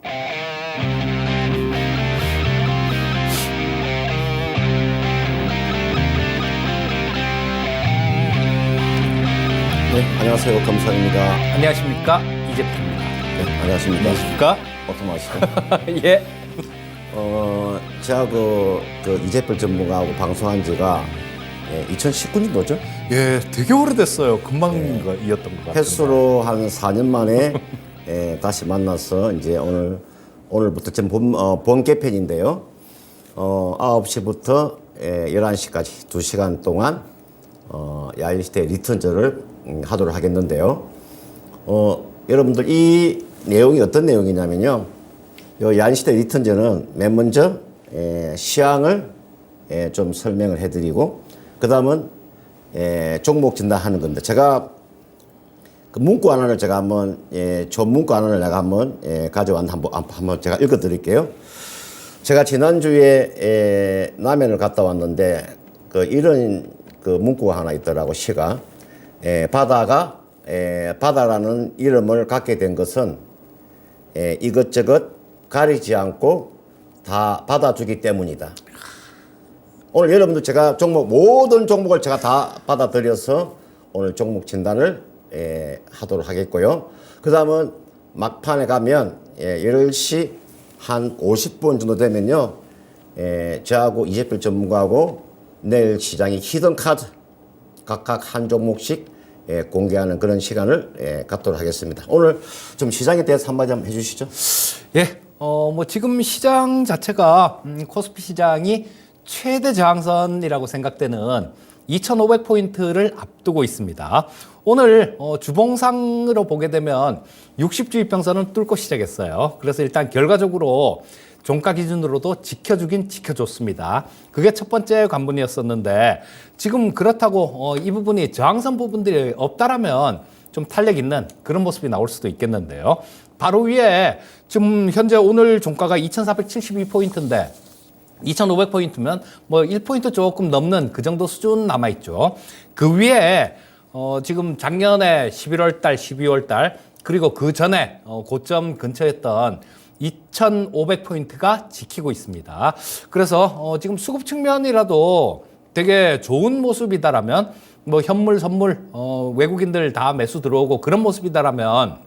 네, 안녕하세요. 검사입니다. 안녕하십니까, 이재표입니다. 네, 안녕하십니까. 안녕하십니까? 어떤 말이시죠? 예. 제가 이재필 전문가하고 방송한 지가 2019년도죠? 예, 되게 오래됐어요. 금방 이었던 것 같아요. 횟수로 한 4년 만에 다시 만나서 이제 오늘부터 지금 본 개편인데요. 9시부터 11시까지 2시간 동안 야인시대 리턴제를 하도록 하겠는데요. 여러분들 이 내용이 어떤 내용이냐면요. 요 야인시대 리턴제는 맨 먼저 시황을 좀 설명을 해드리고 그 다음은 종목 진단하는 건데 제가 그 문구 하나를 제가 한번 좋은 문구 하나를 내가 한번 가져왔는데 한번 제가 읽어드릴게요. 제가 지난주에 남해를 갔다 왔는데 이런 문구가 하나 있더라고. 시가 바다라는 이름을 갖게 된 것은 이것저것 가리지 않고 다 받아주기 때문이다. 오늘 여러분들 제가 모든 종목을 제가 다 받아들여서 오늘 종목 진단을 하도록 하겠고요. 그 다음은 막판에 가면 10시 한 50분 정도 되면요. 저하고 이재필 전문가하고 내일 시장의 히든 카드 각각 한 종목씩 공개하는 그런 시간을 갖도록 하겠습니다. 오늘 좀 시장에 대해서 한마디 한번 해주시죠. 예. 지금 시장 자체가 코스피 시장이 최대 저항선이라고 생각되는 2,500포인트를 앞두고 있습니다. 오늘 주봉상으로 보게 되면 60주 이평선은 뚫고 시작했어요. 그래서 일단 결과적으로 종가 기준으로도 지켜주긴 지켜줬습니다. 그게 첫 번째 관문이었었는데 지금 그렇다고 이 부분이 저항선 부분들이 없다라면 좀 탄력 있는 그런 모습이 나올 수도 있겠는데요. 바로 위에 지금 현재 오늘 종가가 2,472포인트인데 2,500포인트면 1포인트 조금 넘는 그 정도 수준 남아있죠. 그 위에 지금 작년에 11월 달, 12월 달 그리고 그 전에 고점 근처였던 2,500포인트가 지키고 있습니다. 그래서 지금 수급 측면이라도 되게 좋은 모습이다라면 현물, 선물, 외국인들 다 매수 들어오고 그런 모습이다라면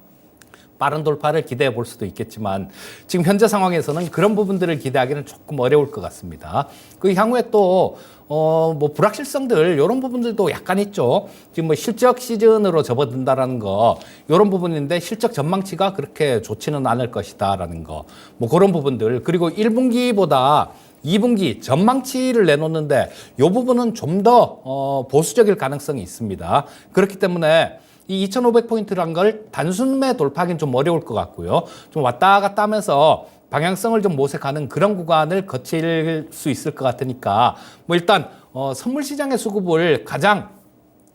빠른 돌파를 기대해 볼 수도 있겠지만 지금 현재 상황에서는 그런 부분들을 기대하기는 조금 어려울 것 같습니다. 그 향후에 또 불확실성들 이런 부분들도 약간 있죠. 지금 실적 시즌으로 접어든다라는 거 이런 부분인데 실적 전망치가 그렇게 좋지는 않을 것이다라는 거 그런 부분들 그리고 1분기보다 2분기 전망치를 내놓는데 이 부분은 좀 더 보수적일 가능성이 있습니다. 그렇기 때문에 이 2,500포인트란 걸 단순매 돌파하기는 좀 어려울 것 같고요. 좀 왔다 갔다 하면서 방향성을 좀 모색하는 그런 구간을 거칠 수 있을 것 같으니까 일단 선물 시장의 수급을 가장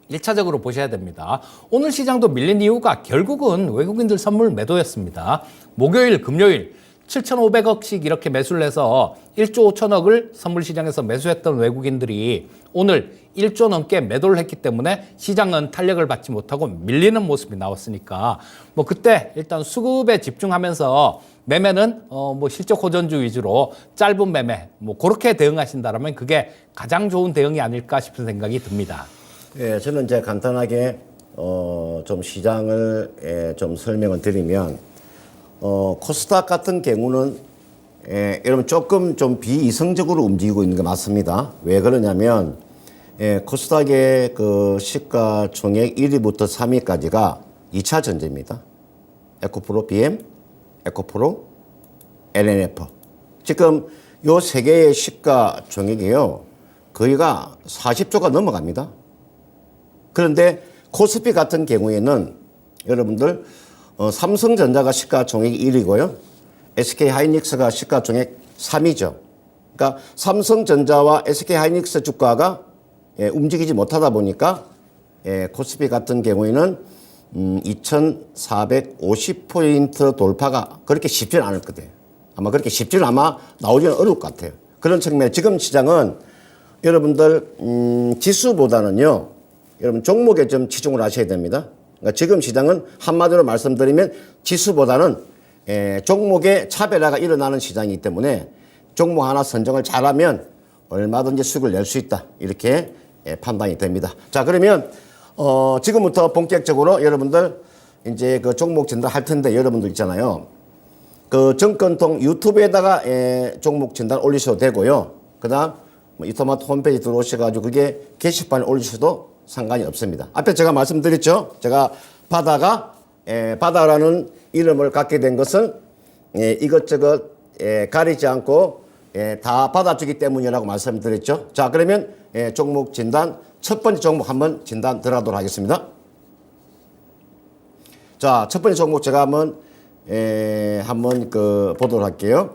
1차적으로 보셔야 됩니다. 오늘 시장도 밀린 이유가 결국은 외국인들 선물 매도였습니다. 목요일, 금요일 7,500억씩 이렇게 매수를 해서 1조 5천억을 선물시장에서 매수했던 외국인들이 오늘 1조 넘게 매도를 했기 때문에 시장은 탄력을 받지 못하고 밀리는 모습이 나왔으니까 그때 일단 수급에 집중하면서 매매는 실적 호전주 위주로 짧은 매매 그렇게 대응하신다면 그게 가장 좋은 대응이 아닐까 싶은 생각이 듭니다. 예, 저는 이제 간단하게 좀 시장을 좀 설명을 드리면 코스닥 같은 경우는 여러분 조금 좀 비이성적으로 움직이고 있는 게 맞습니다. 왜 그러냐면 코스닥의 그 시가 총액 1위부터 3위까지가 2차 전지입니다. 에코프로, BM, 에코프로, LNF. 지금 요 세 개의 시가 총액이요. 거의가 40조가 넘어갑니다. 그런데 코스피 같은 경우에는 여러분들 삼성전자가 시가총액 1위고요. SK하이닉스가 시가총액 3위죠. 그러니까 삼성전자와 SK하이닉스 주가가 움직이지 못하다 보니까 코스피 같은 경우에는 2,450포인트 돌파가 그렇게 쉽지는 않을 거예요. 아마 그렇게 쉽지는 나오지는 어려울 것 같아요. 그런 측면에 지금 시장은 여러분들 지수보다는요. 여러분 종목에 좀 치중을 하셔야 됩니다. 그러니까 지금 시장은 한마디로 말씀드리면 지수보다는 종목의 차별화가 일어나는 시장이기 때문에 종목 하나 선정을 잘하면 얼마든지 수익을 낼 수 있다. 이렇게 판단이 됩니다. 자, 그러면 지금부터 본격적으로 여러분들 이제 그 종목 진단 할 텐데 여러분들 있잖아요. 그 정권통 유튜브에다가 종목 진단 올리셔도 되고요. 그다음 뭐 이토마토 홈페이지 들어오셔가지고 그게 게시판에 올리셔도 상관이 없습니다. 앞에 제가 말씀드렸죠. 제가 바다라는 이름을 갖게 된 것은 이것저것 가리지 않고 다 받아주기 때문이라고 말씀드렸죠. 자, 그러면 종목 진단 첫 번째 종목 한번 진단 들어가도록 하겠습니다. 자, 첫 번째 종목 제가 한번 보도록 할게요.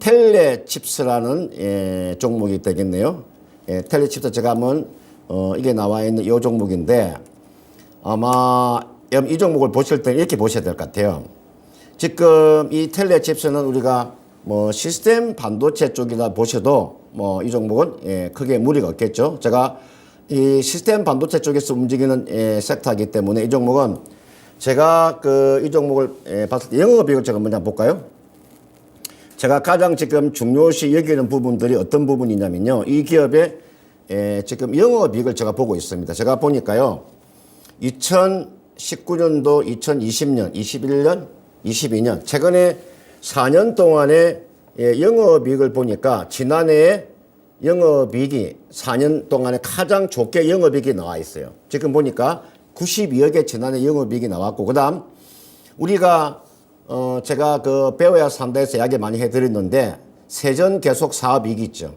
텔레칩스라는 종목이 되겠네요. 텔레칩스 제가 한번 이게 나와 있는 이 종목인데 아마 이 종목을 보실 때 이렇게 보셔야 될 것 같아요. 지금 이 텔레칩스는 우리가 뭐 시스템 반도체 쪽이다 보셔도 뭐 이 종목은 크게 무리가 없겠죠. 제가 이 시스템 반도체 쪽에서 움직이는 섹터이기 때문에 이 종목은 제가 이 종목을 봤을 때 영업이익을 제가 먼저 볼까요? 제가 가장 지금 중요시 여기는 부분들이 어떤 부분이냐면요. 이 기업의 지금 영업이익을 제가 보고 있습니다. 제가 보니까요. 2019년도, 2020년, 21년, 22년 최근에 4년 동안의 영업이익을 보니까 지난해에 영업이익이 4년 동안에 가장 좋게 영업이익이 나와 있어요. 지금 보니까 92억의 지난해 영업이익이 나왔고 그다음 우리가 제가 그 배워야 산다에서 이야기 많이 해드렸는데 세전 계속 사업이익이 있죠.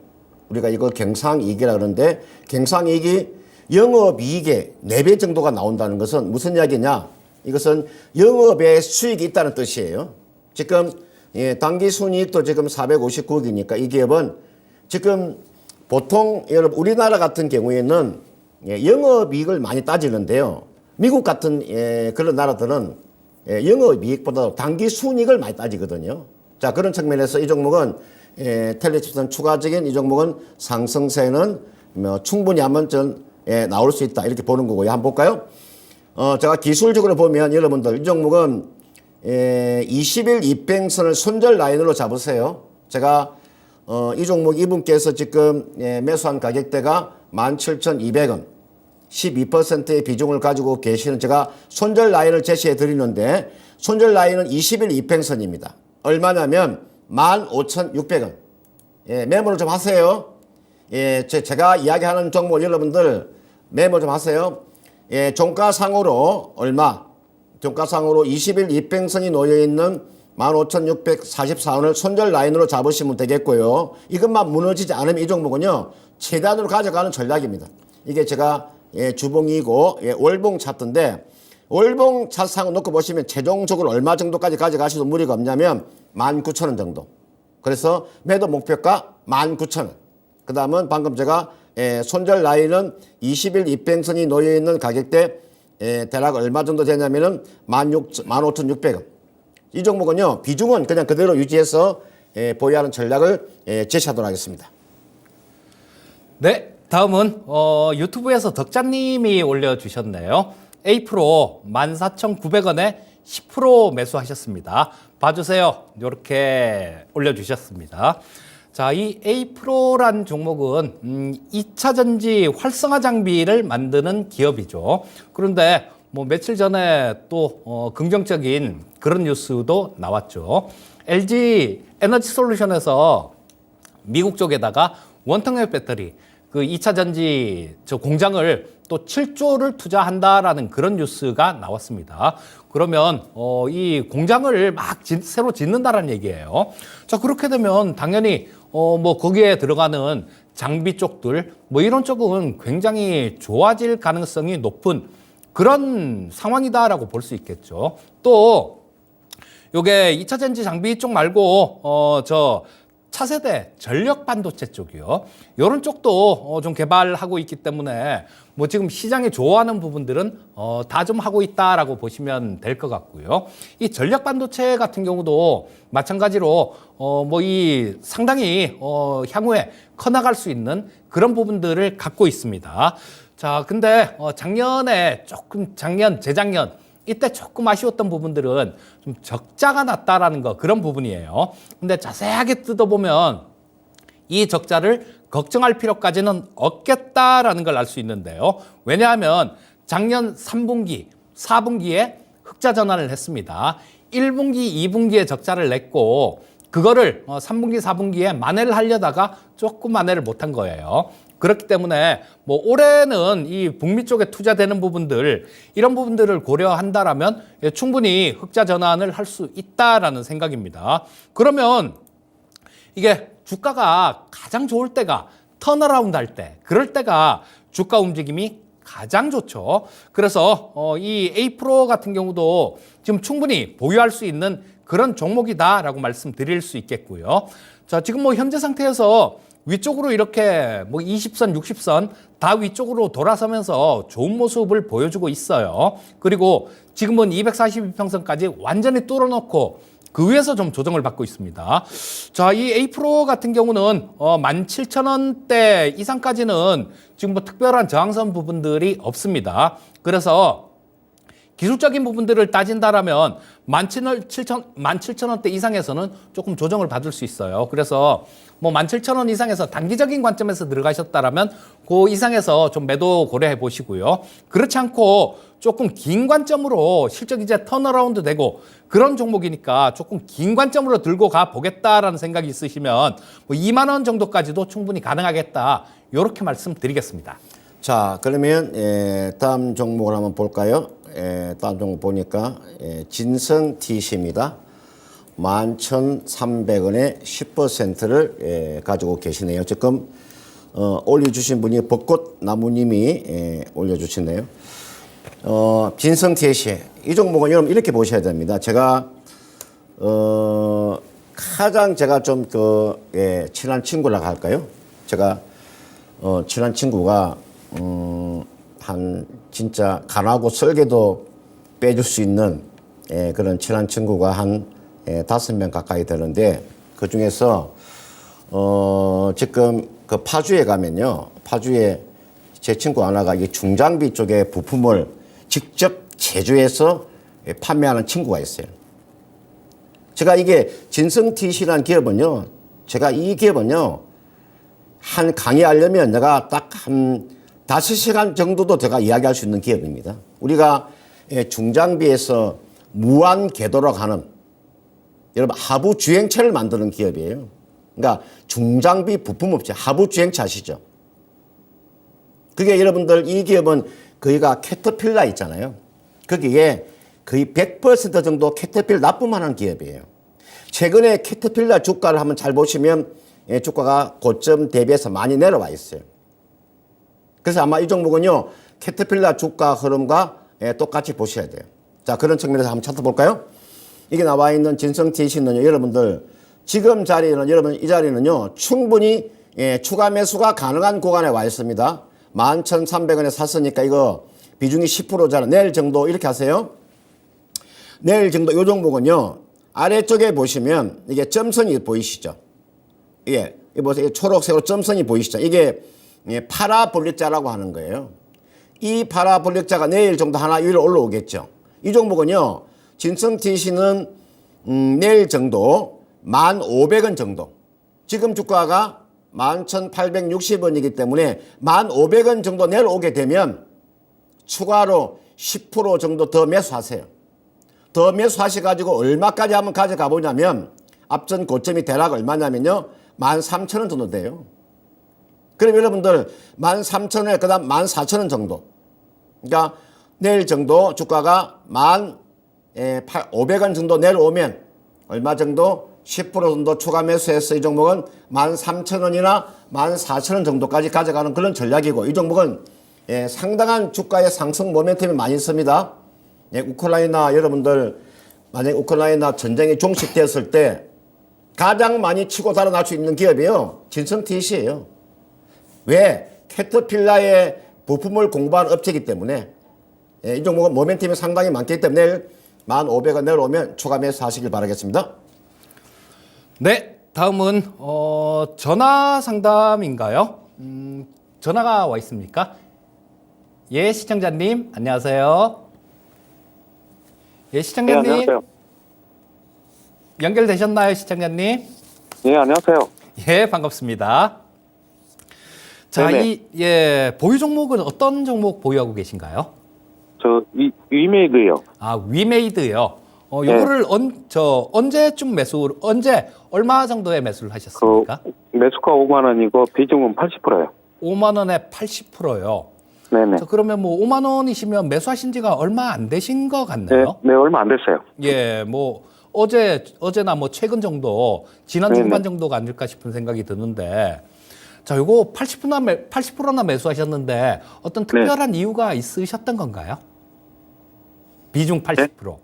우리가 이걸 경상이익이라 그러는데 경상이익이 영업이익의 4배 정도가 나온다는 것은 무슨 이야기냐? 이것은 영업에 수익이 있다는 뜻이에요. 지금 당기순이익도 지금 459억이니까 이 기업은 지금 보통 여러분 우리나라 같은 경우에는 영업이익을 많이 따지는데요. 미국 같은 그런 나라들은 영업이익보다 당기순이익을 많이 따지거든요. 자, 그런 측면에서 이 종목은 텔레칩스는 추가적인 이 종목은 상승세는 충분히 한번 나올 수 있다 이렇게 보는 거고요. 한번 볼까요? 제가 기술적으로 보면 여러분들 이 종목은 20일 이평선을 손절 라인으로 잡으세요. 제가 이 종목 이분께서 지금 매수한 가격대가 17,200원 12%의 비중을 가지고 계시는 제가 손절 라인을 제시해 드리는데 손절 라인은 20일 이평선입니다. 얼마냐면 15,600원. 메모를 좀 하세요. 제가 이야기하는 종목 여러분들 메모 좀 하세요. 종가상으로 얼마? 종가상으로 20일 이평선이 놓여있는 15,644원을 손절 라인으로 잡으시면 되겠고요. 이것만 무너지지 않으면 이 종목은요. 최단으로 가져가는 전략입니다. 이게 제가 주봉이고 월봉 차트인데 월봉 차트상을 놓고 보시면 최종적으로 얼마 정도까지 가져가셔도 무리가 없냐면 19,000원 정도. 그래서 매도 목표가 19,000원. 그 다음은 방금 제가 손절 라인은 20일 이평선이 놓여있는 가격대 대략 얼마 정도 되냐면은 15,600원. 이 종목은요, 비중은 그냥 그대로 유지해서 보유하는 전략을 제시하도록 하겠습니다. 네, 다음은 유튜브에서 덕자님이 올려주셨네요. A프로 14,900원에 10% 매수하셨습니다. 봐주세요. 이렇게 올려주셨습니다. 자, 이 A프로란 종목은 2차 전지 활성화 장비를 만드는 기업이죠. 그런데 뭐 며칠 전에 또 긍정적인 그런 뉴스도 나왔죠. LG 에너지 솔루션에서 미국 쪽에다가 원통형 배터리 그 2차 전지 저 공장을 또 7조를 투자한다라는 그런 뉴스가 나왔습니다. 그러면 이 공장을 막 새로 짓는다라는 얘기예요. 자, 그렇게 되면 당연히 뭐 거기에 들어가는 장비 쪽들 뭐 이런 쪽은 굉장히 좋아질 가능성이 높은 그런 상황이다라고 볼 수 있겠죠. 또 요게 2차 전지 장비 쪽 말고 저 차세대 전력 반도체 쪽이요. 이런 쪽도 좀 개발하고 있기 때문에 뭐 지금 시장이 좋아하는 부분들은 다 좀 하고 있다라고 보시면 될 것 같고요. 이 전력 반도체 같은 경우도 마찬가지로 뭐 이 상당히 향후에 커나갈 수 있는 그런 부분들을 갖고 있습니다. 자, 근데 작년에 조금 재작년 이때 조금 아쉬웠던 부분들은 좀 적자가 났다라는 거, 그런 부분이에요. 근데 자세하게 뜯어보면 이 적자를 걱정할 필요까지는 없겠다라는 걸 알 수 있는데요. 왜냐하면 작년 3분기, 4분기에 흑자 전환을 했습니다. 1분기, 2분기에 적자를 냈고 그거를 3분기, 4분기에 만회를 하려다가 조금 만회를 못한 거예요. 그렇기 때문에 뭐 올해는 이 북미 쪽에 투자되는 부분들, 이런 부분들을 고려한다라면 충분히 흑자 전환을 할 수 있다라는 생각입니다. 그러면 이게 주가가 가장 좋을 때가 턴어라운드 할 때, 그럴 때가 주가 움직임이 가장 좋죠. 그래서 이 A-프로 같은 경우도 지금 충분히 보유할 수 있는 그런 종목이다라고 말씀드릴 수 있겠고요. 자, 지금 뭐 현재 상태에서 위쪽으로 이렇게 뭐 20선, 60선 다 위쪽으로 돌아서면서 좋은 모습을 보여주고 있어요. 그리고 지금은 242평선까지 완전히 뚫어놓고 그 위에서 좀 조정을 받고 있습니다. 자, 이 A-프로 같은 경우는 17,000원대 이상까지는 지금 뭐 특별한 저항선 부분들이 없습니다. 그래서 기술적인 부분들을 따진다라면 17,000원대 이상에서는 조금 조정을 받을 수 있어요. 그래서 뭐 17,000원 이상에서 단기적인 관점에서 들어가셨다라면 그 이상에서 좀 매도 고려해 보시고요. 그렇지 않고 조금 긴 관점으로 실적 이제 턴어라운드 되고 그런 종목이니까 조금 긴 관점으로 들고 가 보겠다라는 생각이 있으시면 뭐 2만 원 정도까지도 충분히 가능하겠다. 이렇게 말씀드리겠습니다. 자, 그러면 다음 종목을 한번 볼까요? 다음 종목 보니까 진성 TC입니다. 11,300원에 10%를 가지고 계시네요. 지금 올려주신 분이 벚꽃나무님이 올려주시네요. 진성 TC 이 종목은 여러분 이렇게 보셔야 됩니다. 제가 가장 제가 좀 친한 친구라고 할까요? 제가 친한 친구가 한 진짜 간하고 설계도 빼줄 수 있는 그런 친한 친구가 한 5명 가까이 되는데 그 중에서 지금 그 파주에 가면요, 파주에 제 친구 하나가 이 중장비 쪽에 부품을 직접 제조해서 판매하는 친구가 있어요. 제가 이게 진성 TC라는 기업은요, 제가 이 기업은요 한 강의하려면 내가 딱 한 5시간 정도도 제가 이야기할 수 있는 기업입니다. 우리가 중장비에서 무한 궤도로 가는 여러분 하부 주행차를 만드는 기업이에요. 그러니까 중장비 부품업체 하부 주행차 아시죠? 그게 여러분들 이 기업은 거기가 캐터필라 있잖아요. 거기에 거의 100% 정도 캐터필라 납품하는 기업이에요. 최근에 캐터필라 주가를 한번 잘 보시면 주가가 고점 대비해서 많이 내려와 있어요. 그래서 아마 이 종목은요, 캐터필라 주가 흐름과 똑같이 보셔야 돼요. 자, 그런 측면에서 한번 찾아볼까요? 이게 나와 있는 진성 TC는요, 여러분들, 지금 자리는, 여러분, 이 자리는요, 충분히 추가 매수가 가능한 구간에 와 있습니다. 11,300원에 샀으니까 이거 비중이 10%잖아. 내일 정도 이렇게 하세요. 내일 정도 이 종목은요, 아래쪽에 보시면 이게 점선이 보이시죠? 예, 이 보세요. 초록색으로 점선이 보이시죠? 이게 파라볼릭자라고 하는 거예요. 이 파라볼릭자가 내일 정도 하나 위로 올라오겠죠. 이 종목은요, 진성 TC는 내일 정도 1,500원 정도. 지금 주가가 11,860원이기 때문에 1,500원 정도 내려오게 되면 추가로 10% 정도 더 매수하세요. 더 매수하셔가지고 얼마까지 한번 가져가 보냐면 앞전 고점이 대략 얼마냐면요, 13,000원 정도 돼요. 그럼 여러분들 13,000원에 그 다음 14,000원 정도. 그러니까 내일 정도 주가가 1,500원 정도 내려오면 얼마 정도? 10% 정도 추가 매수해서 이 종목은 13,000원이나 14,000원 정도까지 가져가는 그런 전략이고, 이 종목은 상당한 주가의 상승 모멘텀이 많이 있습니다. 우크라이나 여러분들 만약에 우크라이나 전쟁이 종식되었을 때 가장 많이 치고 달아날 수 있는 기업이에요. 진성 TC예요. 왜? 캐터필라의 부품을 공부하는 업체이기 때문에 이 종목은 모멘텀이 상당히 많기 때문에 내일 1,500원 내려오면 추가 매수하시길 바라겠습니다. 네, 다음은 전화 상담인가요? 전화가 와 있습니까? 예, 시청자님 안녕하세요. 예, 네, 시청자님. 안녕하세요. 연결되셨나요, 시청자님? 네, 안녕하세요. 예, 반갑습니다. 자, 네네. 보유 종목은 어떤 종목 보유하고 계신가요? 위메이드요. 아, 위메이드요. 네. 요거를 언제쯤 얼마 정도에 매수를 하셨습니까? 매수가 5만 원이고 비중은 80%예요. 5만 원에 80%요. 네네. 자, 그러면 뭐 5만 원이시면 매수하신 지가 얼마 안 되신 것 네, 같네요. 네, 얼마 안 됐어요. 예, 뭐 어제나 뭐 최근 정도, 지난 네네. 중반 정도가 아닐까 싶은 생각이 드는데, 자, 요거 80%나 매수하셨는데 어떤 특별한 이유가 있으셨던 건가요? 비중 80%.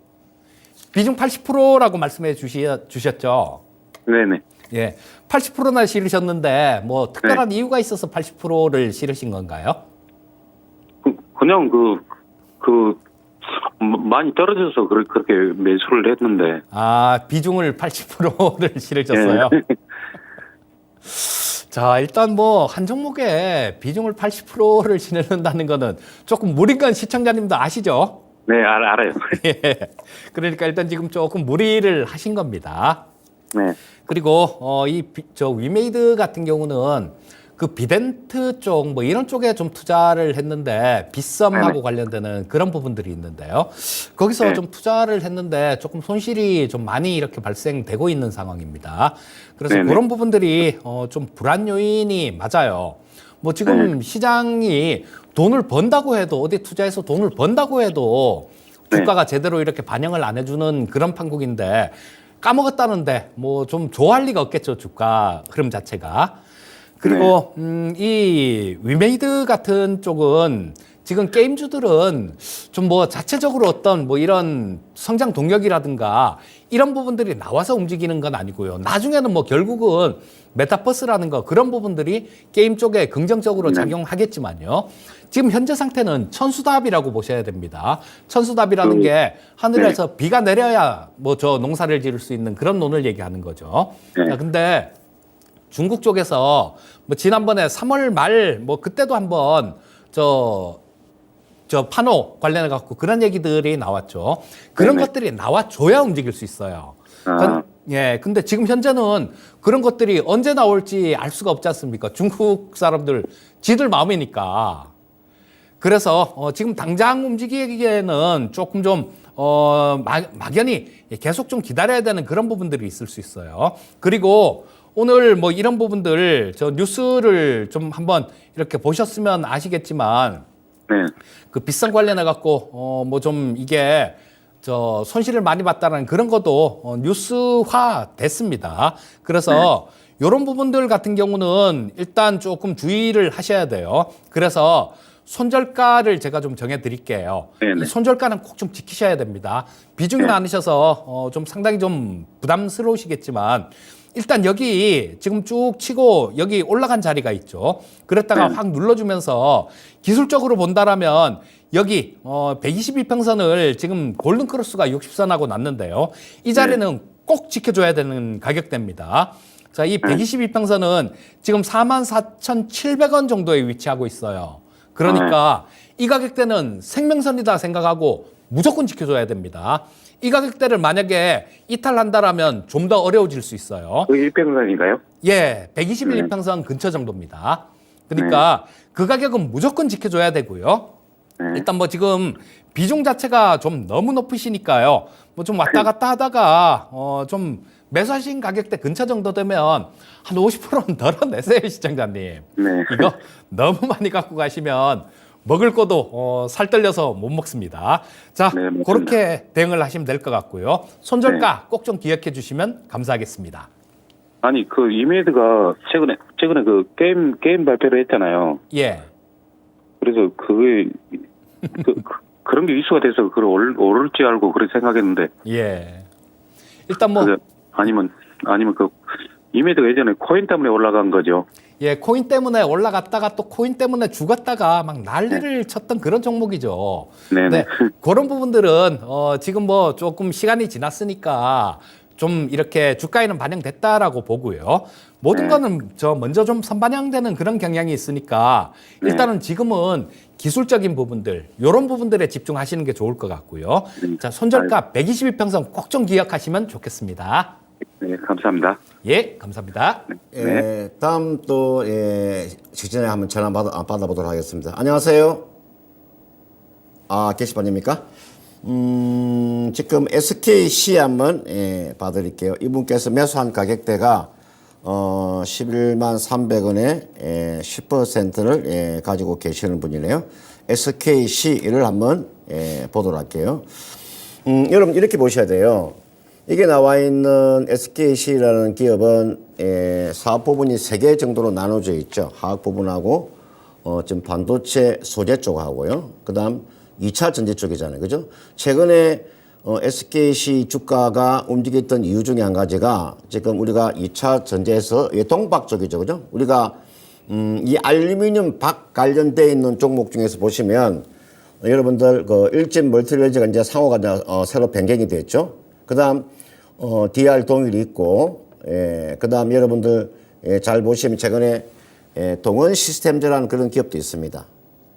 비중 80%라고 말씀해 주셨죠. 네네. 예, 80%나 실으셨는데 뭐 특별한 이유가 있어서 80%를 실으신 건가요? 그냥 많이 떨어져서 그렇게 매수를 했는데. 아, 비중을 80%를 실으셨어요. 네. 자, 일단 뭐 한 종목에 비중을 80%를 실는다는 거는 조금 무리인 건 시청자님도 아시죠? 네, 알아요. 예. 그러니까 일단 지금 조금 무리를 하신 겁니다. 네. 그리고 위메이드 같은 경우는 그 비덴트 쪽 뭐 이런 쪽에 좀 투자를 했는데 빗썸하고 관련되는 그런 부분들이 있는데요. 거기서 네. 좀 투자를 했는데 조금 손실이 좀 많이 이렇게 발생되고 있는 상황입니다. 그래서 네네. 그런 부분들이 좀 불안 요인이 맞아요. 뭐 지금 시장이 돈을 번다고 해도 어디 투자해서 돈을 번다고 해도 주가가 제대로 이렇게 반영을 안 해주는 그런 판국인데 까먹었다는데 뭐 좀 좋아할 리가 없겠죠, 주가 흐름 자체가. 그리고 이 위메이드 같은 쪽은 지금 게임주들은 좀 뭐 자체적으로 어떤 뭐 이런 성장 동력이라든가 이런 부분들이 나와서 움직이는 건 아니고요. 나중에는 뭐 결국은 메타버스라는 거 그런 부분들이 게임 쪽에 긍정적으로 작용하겠지만요. 지금 현재 상태는 천수답이라고 보셔야 됩니다. 천수답이라는 게 하늘에서 비가 내려야 뭐 저 농사를 지을 수 있는 그런 논을 얘기하는 거죠. 자, 근데 중국 쪽에서 뭐 지난번에 3월 말 뭐 그때도 한번 저 판호 관련해 갖고 그런 얘기들이 나왔죠. 그런 것들이 나와줘야 움직일 수 있어요. 근데 지금 현재는 그런 것들이 언제 나올지 알 수가 없지 않습니까? 중국 사람들 지들 마음이니까. 그래서 지금 당장 움직이기에는 조금 좀 막연히 계속 좀 기다려야 되는 그런 부분들이 있을 수 있어요. 그리고 오늘 뭐 이런 부분들 저 뉴스를 좀 한번 이렇게 보셨으면 아시겠지만 그 빗썸 관련해 갖고 뭐 좀 이게 저 손실을 많이 봤다는 그런 것도 뉴스화 됐습니다. 그래서 이런 부분들 같은 경우는 일단 조금 주의를 하셔야 돼요. 그래서 손절가를 제가 좀 정해 드릴게요. 이 손절가는 꼭 좀 지키셔야 됩니다. 비중이 많으셔서 좀 상당히 좀 부담스러우시겠지만 일단 여기 지금 쭉 치고 여기 올라간 자리가 있죠. 그랬다가 확 눌러주면서 기술적으로 본다라면 여기 122평선을 지금 골든크로스가 60선하고 났는데요. 이 자리는 꼭 지켜줘야 되는 가격대입니다. 자, 이 122평선은 지금 44,700원 정도에 위치하고 있어요. 그러니까 이 가격대는 생명선이다 생각하고 무조건 지켜줘야 됩니다. 이 가격대를 만약에 이탈한다라면 좀 더 어려워질 수 있어요. 그 1평선인가요? 예, 121평선 근처 정도입니다. 그러니까 그 가격은 무조건 지켜줘야 되고요. 일단 뭐 지금 비중 자체가 좀 너무 높으시니까요. 뭐 좀 왔다 갔다 하다가 좀 매수하신 가격대 근처 정도 되면 한 50%는 덜어내세요, 시청자님. 이거 너무 많이 갖고 가시면 먹을 거도 살 떨려서 못 먹습니다. 자, 그렇게 대응을 하시면 될 것 같고요. 손절가 꼭 좀 기억해 주시면 감사하겠습니다. 아니 그 위메이드가 최근에 그 게임 발표를 했잖아요. 예. 그래서 그게 그런 게 이슈가 돼서 그걸 오를지 알고 그렇게 생각했는데. 예. 일단 뭐 아니면 그 위메이드가 예전에 코인 때문에 올라간 거죠. 예, 코인 때문에 올라갔다가 또 코인 때문에 죽었다가 막 난리를 쳤던 그런 종목이죠. 네네. 그런 부분들은 지금 뭐 조금 시간이 지났으니까 좀 이렇게 주가에는 반영됐다라고 보고요. 모든 거는 먼저 좀 선반영되는 그런 경향이 있으니까 일단은 지금은 기술적인 부분들, 이런 부분들에 집중하시는 게 좋을 것 같고요. 자, 손절가 122평선 꼭 좀 기억하시면 좋겠습니다. 네, 감사합니다. 예, 감사합니다. 예, 다음 또 직전에 한번 전화 받아보도록 하겠습니다. 안녕하세요. 게시판입니까? 지금 SKC 한번 봐드릴게요. 이분께서 매수한 가격대가 11만 300원에 10%를 가지고 계시는 분이네요. SKC를 한번 보도록 할게요. 여러분 이렇게 보셔야 돼요. 이게 나와 있는 SKC라는 기업은 사업 부분이 3개 정도로 나눠져 있죠. 화학 부분하고 지금 반도체 소재 쪽하고요. 그다음 2차 전지 쪽이잖아요. 그죠? 최근에 SKC 주가가 움직였던 이유 중에 한 가지가 지금 우리가 2차 전지에서 동박 쪽이죠. 그죠? 우리가 이 알루미늄 박 관련돼 있는 종목 중에서 보시면 여러분들 그 일진 멀티레일즈가 이제 상호가 새로 변경이 됐죠. 그다음 DR 동일이 있고 그다음 여러분들 잘 보시면 최근에 동원 시스템즈라는 그런 기업도 있습니다.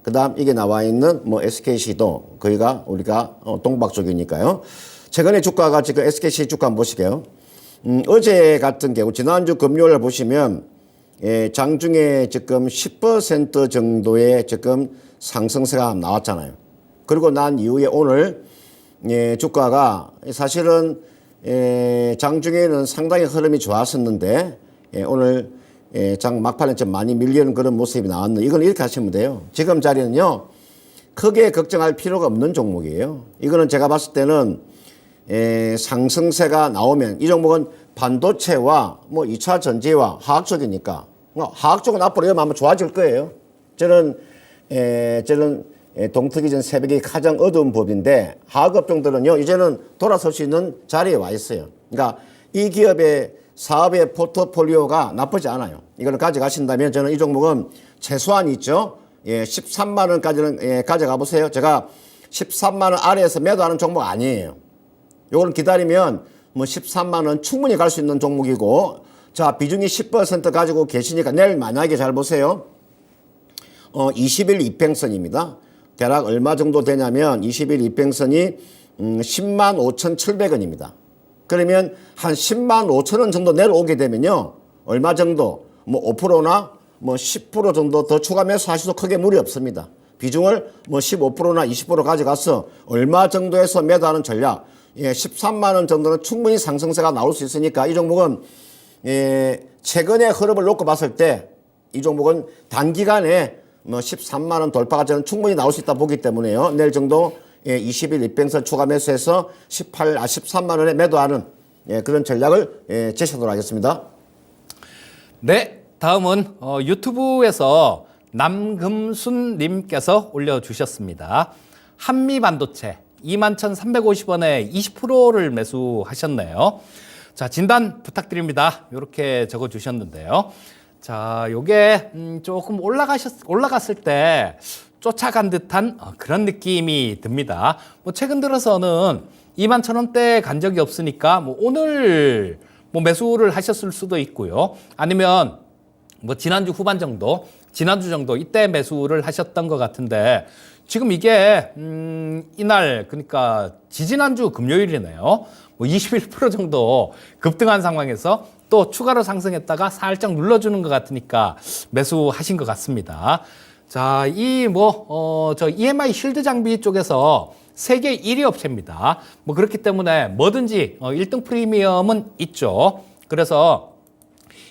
그다음 이게 나와 있는 뭐 SKC도 거기가 우리가 동박 쪽이니까요. 최근에 주가가 지금 SKC 주가 한번 보시게요. 어제 같은 경우 지난주 금요일 보시면 장중에 지금 10% 정도의 지금 상승세가 나왔잖아요. 그리고 난 이후에 오늘 주가가 사실은 장중에는 상당히 흐름이 좋았었는데 오늘 장 막판에 좀 많이 밀리는 그런 모습이 나왔는데 이건 이렇게 하시면 돼요. 지금 자리는요 크게 걱정할 필요가 없는 종목이에요. 이거는 제가 봤을 때는 상승세가 나오면 이 종목은 반도체와 뭐 2차 전지와 화학 쪽이니까 화학 쪽은 앞으로 이러면 아마 좋아질 거예요. 저는 동트기 전 새벽이 가장 어두운 법인데 화학업종들은요 이제는 돌아설 수 있는 자리에 와 있어요. 그러니까 이 기업의 사업의 포트폴리오가 나쁘지 않아요. 이걸 가져가신다면 저는 이 종목은 최소한 있죠. 13만 원까지는 가져가 보세요. 제가 13만 원 아래에서 매도하는 종목 아니에요. 요거는 기다리면 뭐 13만 원 충분히 갈 수 있는 종목이고 자 비중이 10% 가지고 계시니까 내일 만약에 잘 보세요. 20일 이평선입니다. 대략 얼마 정도 되냐면 20일 이평선이 10만 5,700원입니다. 그러면 한 10만 5천 원 정도 내려오게 되면요. 얼마 정도 뭐 5%나 뭐 10% 정도 더 추가 매수하셔도 크게 무리 없습니다. 비중을 뭐 15%나 20% 가져가서 얼마 정도에서 매도하는 전략 13만 원 정도는 충분히 상승세가 나올 수 있으니까 이 종목은 최근의 흐름을 놓고 봤을 때 이 종목은 단기간에 뭐 13만 원 돌파가 저는 충분히 나올 수 있다 보기 때문에요. 내일 정도 20일 입병선 추가 매수해서 13만 원에 매도하는 그런 전략을 제시하도록 하겠습니다. 네, 다음은 유튜브에서 남금순님께서 올려주셨습니다. 한미반도체 21,350원에 20%를 매수하셨네요. 자, 진단 부탁드립니다. 이렇게 적어주셨는데요. 자, 요게 조금 올라갔을 때 쫓아간 듯한 그런 느낌이 듭니다. 뭐 최근 들어서는 21,000원대 간 적이 없으니까 뭐 오늘 뭐 매수를 하셨을 수도 있고요. 아니면 뭐 지난주 후반 정도, 지난주 정도 이때 매수를 하셨던 것 같은데 지금 이게 이날 그러니까 지지난주 금요일이네요. 뭐 21% 정도 급등한 상황에서 또 추가로 상승했다가 살짝 눌러주는 것 같으니까 매수하신 것 같습니다. 자, 저 EMI 쉴드 장비 쪽에서 세계 1위 업체입니다. 뭐 그렇기 때문에 뭐든지 1등 프리미엄은 있죠. 그래서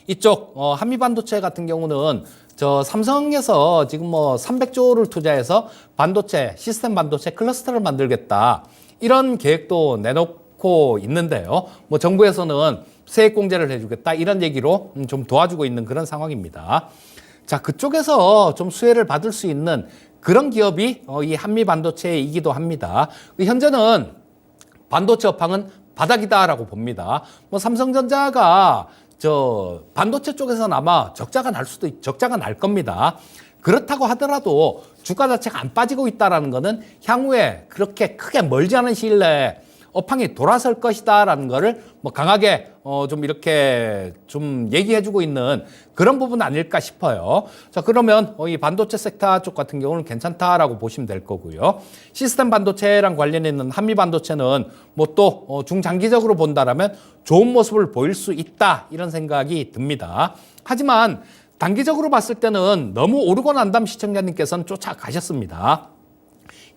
이쪽 한미반도체 같은 경우는 저 삼성에서 지금 뭐 300조를 투자해서 반도체, 시스템 반도체 클러스터를 만들겠다. 이런 계획도 내놓고 있는데요. 뭐 정부에서는 세액 공제를 해주겠다. 이런 얘기로 좀 도와주고 있는 그런 상황입니다. 자, 그쪽에서 좀 수혜를 받을 수 있는 그런 기업이 이 한미반도체이기도 합니다. 현재는 반도체 업황은 바닥이다라고 봅니다. 뭐 삼성전자가 저 반도체 쪽에서는 아마 적자가 날 겁니다. 그렇다고 하더라도 주가 자체가 안 빠지고 있다라는 거는 향후에 그렇게 크게 멀지 않은 시일 내에 업황이 돌아설 것이다라는 거를 뭐 강하게 좀 이렇게 좀 얘기해주고 있는 그런 부분 아닐까 싶어요. 자, 그러면 이 반도체 섹터 쪽 같은 경우는 괜찮다라고 보시면 될 거고요. 시스템 반도체랑 관련해 있는 한미 반도체는 뭐 또 중장기적으로 본다라면 좋은 모습을 보일 수 있다 이런 생각이 듭니다. 하지만 단기적으로 봤을 때는 너무 오르고 난 다음 시청자님께서는 쫓아가셨습니다.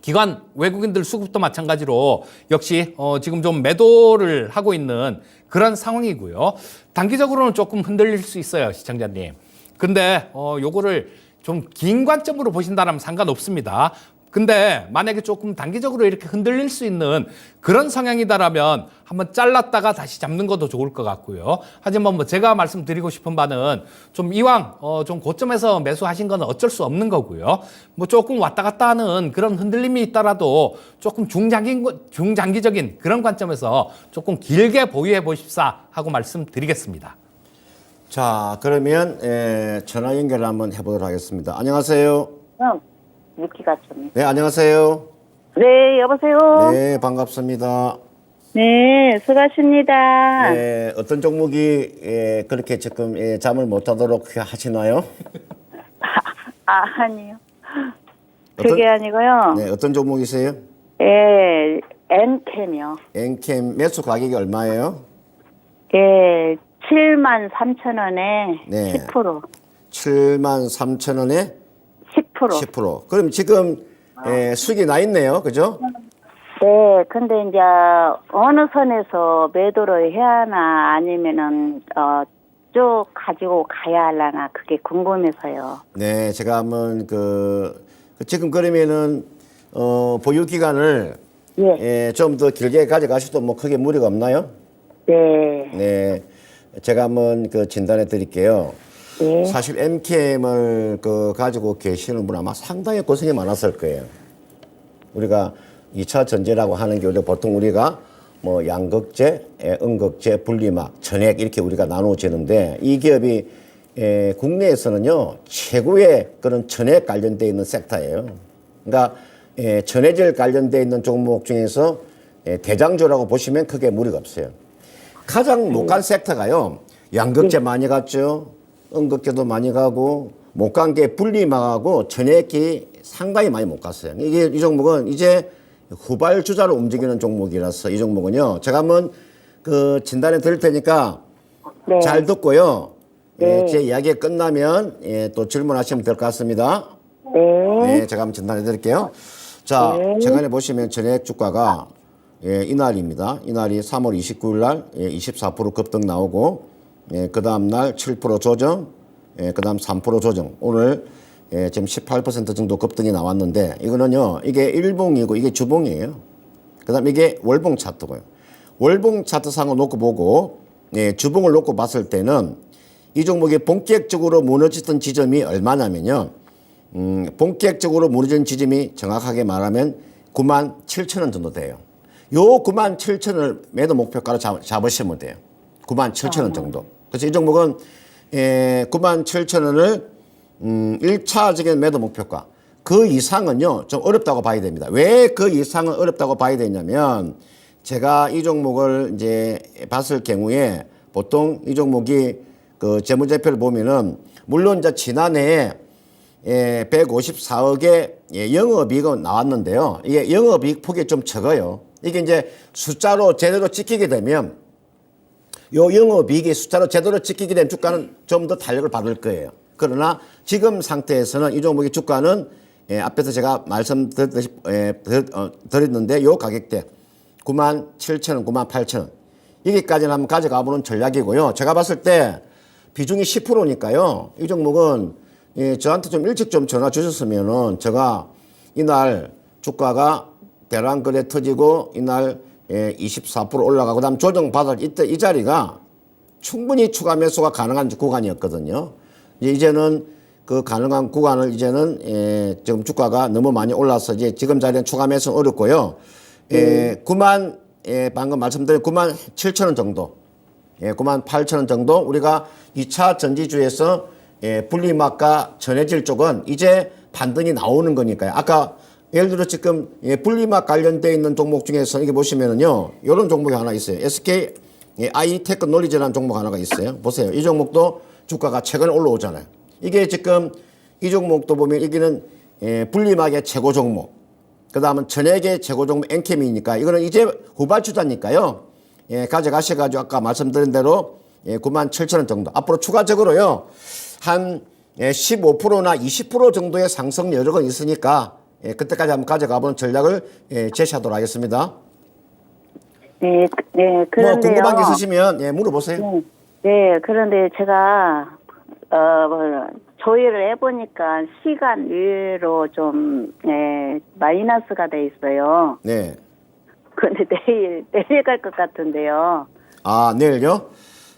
기관 외국인들 수급도 마찬가지로 역시 지금 좀 매도를 하고 있는 그런 상황이고요. 단기적으로는 조금 흔들릴 수 있어요, 시청자님. 근데 요거를 좀 긴 관점으로 보신다면 상관없습니다. 근데 만약에 조금 단기적으로 이렇게 흔들릴 수 있는 그런 성향이다라면 한번 잘랐다가 다시 잡는 것도 좋을 것 같고요. 하지만 뭐 제가 말씀드리고 싶은 바는 좀 이왕 좀 고점에서 매수하신 건 어쩔 수 없는 거고요. 뭐 조금 왔다 갔다 하는 그런 흔들림이 있더라도 조금 중장기적인 그런 관점에서 조금 길게 보유해 보십사 하고 말씀드리겠습니다. 자, 그러면 전화 연결을 한번 해보도록 하겠습니다. 안녕하세요. 묻기가 좀. 네, 안녕하세요. 네, 여보세요. 네, 반갑습니다. 네, 수고하십니다. 네, 어떤 종목이 그렇게 지금 잠을 못 하도록 하시나요? 아니요. 그게 아니고요. 네, 어떤 종목이세요? 예, 엔캠이요. 엔캠 매수 가격이 얼마예요? 예, 73,000원에 네. 10%. 73,000원에 10%. 10%. 그럼 지금 수익이 나 있네요. 그죠? 네, 근데 이제 어느 선에서 매도를 해야 하나 아니면은 쭉 가지고 가야 하려나 그게 궁금해서요. 네, 제가 한번 지금 그러면은 보유 기간을 좀 더 길게 가져가셔도 뭐 크게 무리가 없나요? 네. 네, 제가 한번 진단해 드릴게요. 네. 사실 MKM을 가지고 계시는 분 아마 상당히 고생이 많았을 거예요. 우리가 2차 전지라고 하는 게 보통 우리가 뭐 양극재, 음극재, 분리막, 전액 이렇게 우리가 나누어지는데 이 기업이 국내에서는요 최고의 그런 전액 관련되어 있는 섹터예요. 그러니까 전해질 관련되어 있는 종목 중에서 대장주라고 보시면 크게 무리가 없어요. 가장 못 간 섹터가요 양극재 많이 갔죠. 음극재도 많이 가고 못 간 게 분리막하고 전액이 상당히 많이 못 갔어요. 이 종목은 이제 후발주자로 움직이는 종목이라서 이 종목은요. 제가 한번 진단해 드릴 테니까 네. 잘 듣고요. 네. 제 이야기 끝나면 또 질문하시면 될 것 같습니다. 네. 네, 제가 한번 진단해 드릴게요. 자, 네. 최근에 보시면 전액 주가가 이날입니다. 이날이 3월 29일 날 24% 급등 나오고 그 다음 날 7% 조정, 그 다음 3% 조정. 오늘 지금 18% 정도 급등이 나왔는데 이거는요, 이게 일봉이고 이게 주봉이에요. 그 다음 이게 월봉 차트고요. 월봉 차트상을 놓고 보고 주봉을 놓고 봤을 때는 이 종목이 본격적으로 무너졌던 지점이 얼마냐면요. 본격적으로 무너진 지점이 정확하게 말하면 97,000원 정도 돼요. 요 97,000원을 매도 목표가로 잡으시면 돼요. 97,000원 정도. 그래서 이 종목은 97,000원을 1차적인 매도 목표가 그 이상은요 좀 어렵다고 봐야 됩니다. 왜 그 이상은 어렵다고 봐야 되냐면 제가 이 종목을 이제 봤을 경우에 보통 이 종목이 재무제표를 보면은 물론 이제 지난해에 154억의 영업이익은 나왔는데요. 이게 영업이익 폭이 좀 적어요. 이게 이제 숫자로 제대로 찍히게 되면 요 영업이익이 숫자로 제대로 찍히게 되면 주가는 좀 더 탄력을 받을 거예요. 그러나 지금 상태에서는 이 종목의 주가는 앞에서 제가 말씀드렸듯이 드렸는데 요 가격대 97,000원, 98,000원 여기까지는 한번 가져가 보는 전략이고요. 제가 봤을 때 비중이 10%니까요. 이 종목은 저한테 좀 일찍 좀 전화 주셨으면은 제가 이날 주가가 대란 거래 터지고 이날 24% 올라가고 그다음 조정 받을 이때 이 자리가 충분히 추가 매수가 가능한 구간이었거든요. 이제는 그 가능한 구간을 이제는 지금 주가가 너무 많이 올라서 이제 지금 자리는 추가 매수는 어렵고요. 방금 말씀드린 97,000원 정도, 98,000원 정도 우리가 2차 전지주에서 분리막과 전해질 쪽은 이제 반등이 나오는 거니까요. 아까 예를 들어 지금 분리막 관련돼 있는 종목 중에서 이게 보시면은요, 이런 종목이 하나 있어요. SK 아이테크놀리지라는 종목 하나가 있어요. 보세요. 이 종목도 주가가 최근에 올라오잖아요. 이게 지금 이 종목도 보면 이게는 분리막의 최고 종목. 그 다음은 전액의 최고 종목 엔캠이니까 이거는 이제 후발주자니까요. 가져가셔가지고 아까 말씀드린 대로 97,000원 정도. 앞으로 추가적으로요. 한 15%나 20% 정도의 상승 여력은 있으니까 그때까지 한번 가져가보는 전략을 제시하도록 하겠습니다. 네, 네, 뭐 그런데요. 궁금한 게 있으시면 물어보세요. 네, 네, 그런데 제가 조회를 해보니까 시간 외로 좀 마이너스가 돼 있어요. 네. 근데 내일 갈 것 같은데요. 아, 내일요?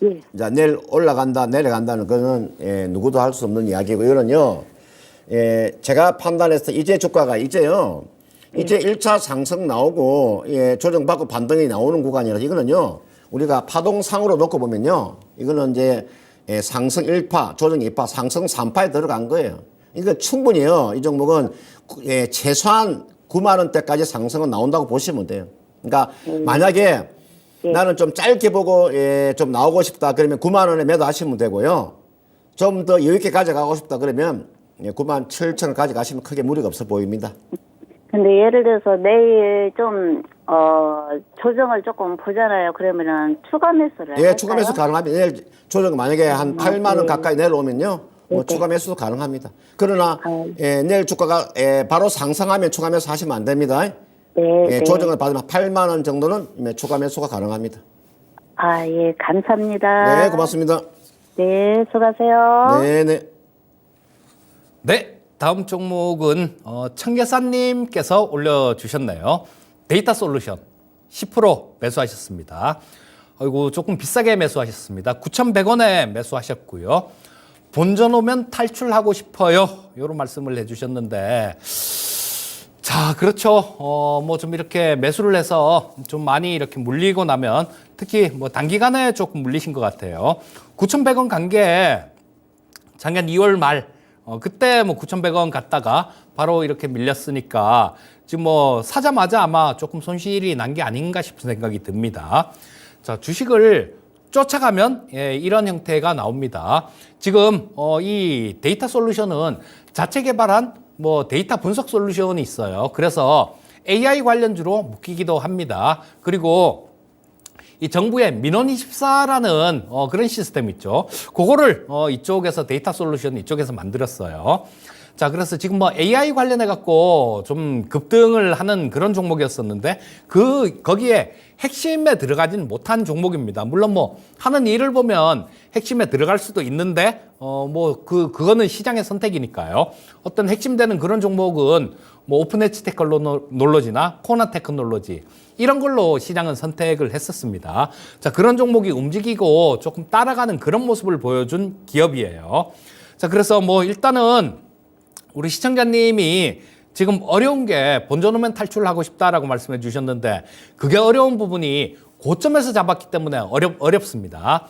예. 자, 내일 올라간다, 내려간다는 거는 누구도 할 수 없는 이야기고, 이거는요, 제가 판단해서 이제 주가가 이제요, 이제 1차 상승 나오고, 조정받고 반등이 나오는 구간이라서 이거는요, 우리가 파동상으로 놓고 보면요, 이거는 이제 상승 1파, 조정 2파, 상승 3파에 들어간 거예요. 이거 충분히요, 이 종목은 최소한 9만 원대까지 상승은 나온다고 보시면 돼요. 그러니까 만약에 나는 좀 짧게 보고 좀 나오고 싶다 그러면 9만 원에 매도하시면 되고요. 좀 더 여유 있게 가져가고 싶다 그러면 9만 7천 원 가져가시면 크게 무리가 없어 보입니다. 근데 예를 들어서 내일 좀 조정을 조금 보잖아요. 그러면은 추가 매수를 할까요? 추가 매수 가능합니다. 내일 조정 만약에 한 8만 원 가까이 내려오면요. 뭐 추가 매수도 가능합니다. 그러나 내일 주가가 바로 상승하면 추가 매수 하시면 안 됩니다. 네. 조정을 받으면 8만 원 정도는 추가 매수가 가능합니다. 아, 예, 감사합니다. 네, 고맙습니다. 네, 수고하세요. 네. 네, 다음 종목은 청계산님께서 올려주셨네요. 데이터 솔루션 10% 매수하셨습니다. 아이고, 조금 비싸게 매수하셨습니다. 9,100원에 매수하셨고요. 본전 오면 탈출하고 싶어요. 이런 말씀을 해주셨는데, 자, 그렇죠. 뭐 좀 이렇게 매수를 해서 좀 많이 이렇게 물리고 나면 특히 뭐 단기간에 조금 물리신 것 같아요. 9,100원 간 게 작년 2월 말 그때 뭐 9,100원 갔다가 바로 이렇게 밀렸으니까 지금 뭐 사자마자 아마 조금 손실이 난 게 아닌가 싶은 생각이 듭니다. 자, 주식을 쫓아가면 이런 형태가 나옵니다. 지금 이 데이터 솔루션은 자체 개발한 뭐 데이터 분석 솔루션이 있어요. 그래서 AI 관련주로 묶이기도 합니다. 그리고 이 정부의 민원24라는 그런 시스템 있죠. 그거를 이쪽에서 데이터 솔루션 이쪽에서 만들었어요. 자, 그래서 지금 뭐 AI 관련해 갖고 좀 급등을 하는 그런 종목이었었는데 거기에 핵심에 들어가지는 못한 종목입니다. 물론 뭐 하는 일을 보면 핵심에 들어갈 수도 있는데 그거는 시장의 선택이니까요. 어떤 핵심되는 그런 종목은 뭐 오픈 엣지 테크놀로지나 코나 테크놀로지 이런 걸로 시장은 선택을 했었습니다. 자, 그런 종목이 움직이고 조금 따라가는 그런 모습을 보여준 기업이에요. 자, 그래서 뭐 일단은 우리 시청자님이 지금 어려운 게 본전 오면 탈출하고 싶다라고 말씀해 주셨는데 그게 어려운 부분이 고점에서 잡았기 때문에 어렵습니다.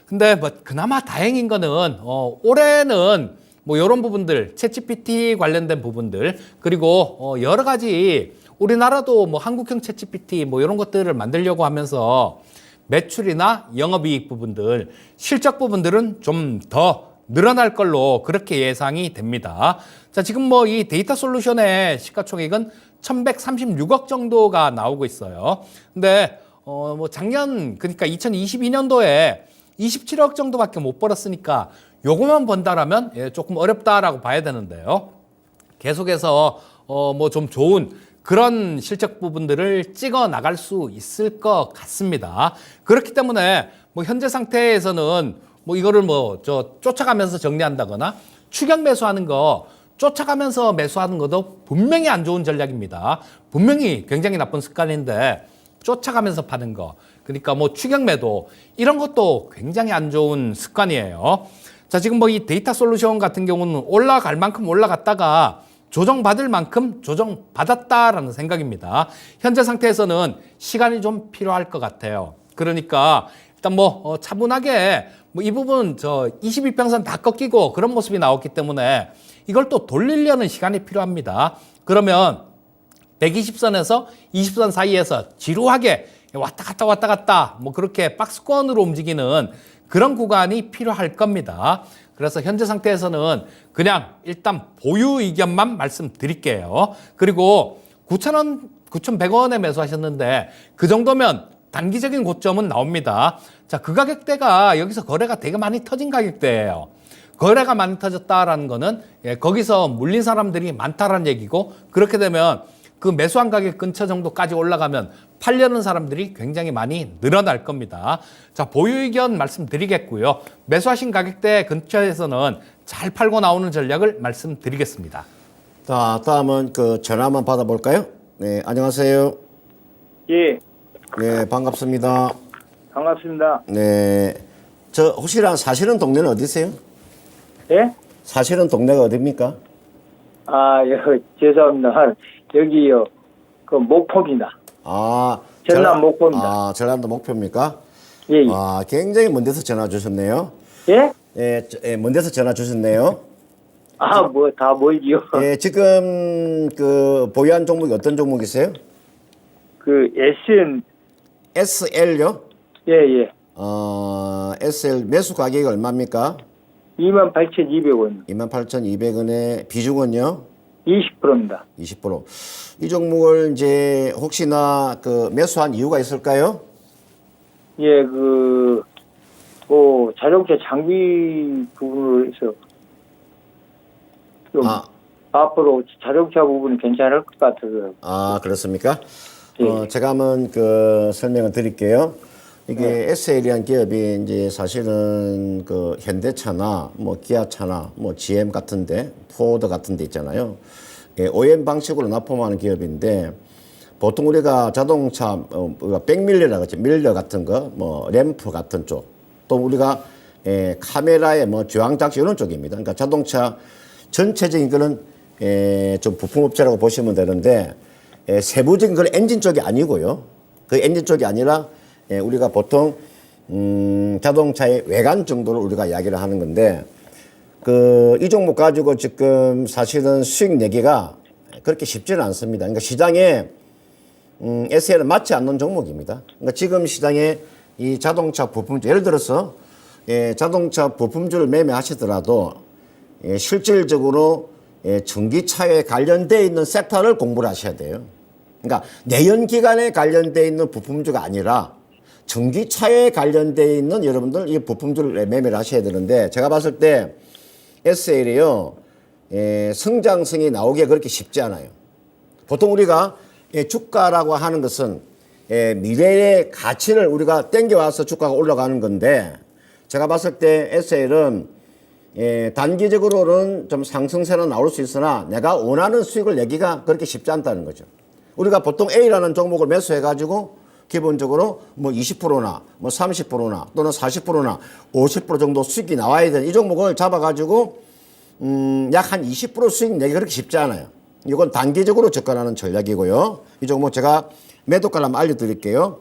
근데 뭐 그나마 다행인 거는 올해는 뭐 이런 부분들 챗GPT 관련된 부분들 그리고 여러 가지 우리나라도 뭐 한국형 챗GPT 뭐 이런 것들을 만들려고 하면서 매출이나 영업이익 부분들 실적 부분들은 좀 더 늘어날 걸로 그렇게 예상이 됩니다. 자, 지금 뭐 이 데이터 솔루션의 시가총액은 1,136억 정도가 나오고 있어요. 근데 뭐 작년 그러니까 2022년도에 27억 정도밖에 못 벌었으니까 요거만 번다라면 조금 어렵다라고 봐야 되는데요. 계속해서 뭐 좀 좋은 그런 실적 부분들을 찍어 나갈 수 있을 것 같습니다. 그렇기 때문에 뭐 현재 상태에서는 뭐 이거를 쫓아가면서 정리한다거나 추격 매수하는 거 쫓아가면서 매수하는 것도 분명히 안 좋은 전략입니다. 분명히 굉장히 나쁜 습관인데 쫓아가면서 파는 거 그러니까 뭐 추격 매도 이런 것도 굉장히 안 좋은 습관이에요. 자, 지금 뭐 이 데이터 솔루션 같은 경우는 올라갈 만큼 올라갔다가 조정받을 만큼 조정받았다라는 생각입니다. 현재 상태에서는 시간이 좀 필요할 것 같아요. 그러니까 일단 뭐 차분하게 뭐 이 부분 22평선 다 꺾이고 그런 모습이 나왔기 때문에 이걸 또 돌리려는 시간이 필요합니다. 그러면 120선에서 20선 사이에서 지루하게 왔다 갔다 뭐 그렇게 박스권으로 움직이는 그런 구간이 필요할 겁니다. 그래서 현재 상태에서는 그냥 일단 보유 의견만 말씀드릴게요. 그리고 9,000원, 9,100원에 매수하셨는데 그 정도면 단기적인 고점은 나옵니다. 자, 그 가격대가 여기서 거래가 되게 많이 터진 가격대예요. 거래가 많이 터졌다라는 거는 거기서 물린 사람들이 많다라는 얘기고, 그렇게 되면 그 매수한 가격 근처 정도까지 올라가면 팔려는 사람들이 굉장히 많이 늘어날 겁니다. 자, 보유 의견 말씀드리겠고요. 매수하신 가격대 근처에서는 잘 팔고 나오는 전략을 말씀드리겠습니다. 자, 다음은 그 전화 한번 받아볼까요? 네, 안녕하세요. 예, 네, 반갑습니다. 반갑습니다. 네, 저 혹시나 사시는 동네는 어디세요? 예? 사시는 동네가 어디입니까? 아, 죄송합니다. 여기요, 그 목포입니다. 아, 전남 목포입니다. 아, 전남도 목포입니까? 예, 예. 아, 굉장히 먼 데서 전화 주셨네요. 예? 먼 데서 전화 주셨네요. 아, 뭐, 다 모이지요. 예, 지금 그 보유한 종목이 어떤 종목이세요? 그, SN, SL요? 예, 예. SL 매수 가격이 얼마입니까? 28,200원. 28,200원에 비중은요? 20%입니다. 20%. 이 종목을 이제 혹시나 그 매수한 이유가 있을까요? 예, 자동차 장비 부분으로 해서 좀 아. 앞으로 자동차 부분이 괜찮을 것 같아서. 아, 그렇습니까? 예. 제가 한번 그 설명을 드릴게요. 이게 SL이라는 기업이 이제 사실은 그 현대차나 뭐 기아차나 뭐 GM 같은데 포드 같은데 있잖아요. OEM 방식으로 납품하는 기업인데 보통 우리가 자동차 우리가 백밀러라고 하죠. 밀러 같은 거, 뭐 램프 같은 쪽, 또 우리가 카메라의 뭐 주황장치 이런 쪽입니다. 그러니까 자동차 전체적인 거는 좀 부품업체라고 보시면 되는데 세부적인 건 엔진 쪽이 아니고요. 그 엔진 쪽이 아니라 우리가 보통 자동차의 외관 정도를 우리가 이야기를 하는 건데 이 종목 가지고 지금 사실은 수익 내기가 그렇게 쉽지는 않습니다. 그러니까 시장에 SL은 맞지 않는 종목입니다. 그러니까 지금 시장에 이 자동차 부품주, 예를 들어서 자동차 부품주를 매매하시더라도 실질적으로 전기차에 관련되어 있는 섹터를 공부를 하셔야 돼요. 그러니까 내연기관에 관련되어 있는 부품주가 아니라 전기차에 관련되어 있는 여러분들 이 부품주를 매매를 하셔야 되는데, 제가 봤을 때 SL이요, 성장성이 나오기가 그렇게 쉽지 않아요. 보통 우리가 주가라고 하는 것은 미래의 가치를 우리가 땡겨와서 주가가 올라가는 건데, 제가 봤을 때 SL은 단기적으로는 좀 상승세는 나올 수 있으나 내가 원하는 수익을 내기가 그렇게 쉽지 않다는 거죠. 우리가 보통 A라는 종목을 매수해가지고 기본적으로 뭐 20%나 뭐 30%나 또는 40%나 50% 정도 수익이 나와야 되는 이 종목을 잡아가지고 약 한 20% 수익 내기 그렇게 쉽지 않아요. 이건 단기적으로 접근하는 전략이고요. 이 종목 제가 매도가를 한번 알려드릴게요.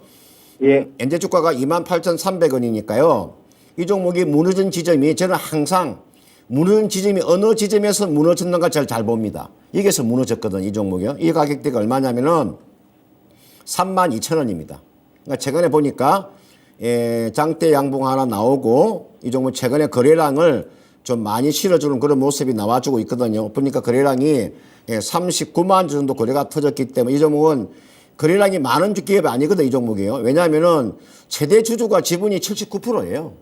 예. 현재 주가가 28,300원이니까요. 이 종목이 무너진 지점이, 저는 항상 무너진 지점이 어느 지점에서 무너졌는가 잘 봅니다. 여기서 무너졌거든, 이 종목이요. 이 가격대가 얼마냐면은 32,000원입니다. 그러니까 최근에 보니까 장대 양봉 하나 나오고 이 종목 최근에 거래량을 좀 많이 실어주는 그런 모습이 나와주고 있거든요. 보니까 거래량이 39만 주 정도 거래가 터졌기 때문에 이 종목은 거래량이 많은 기업이 아니거든, 이 종목이요. 왜냐하면은 최대 주주가 지분이 79%예요.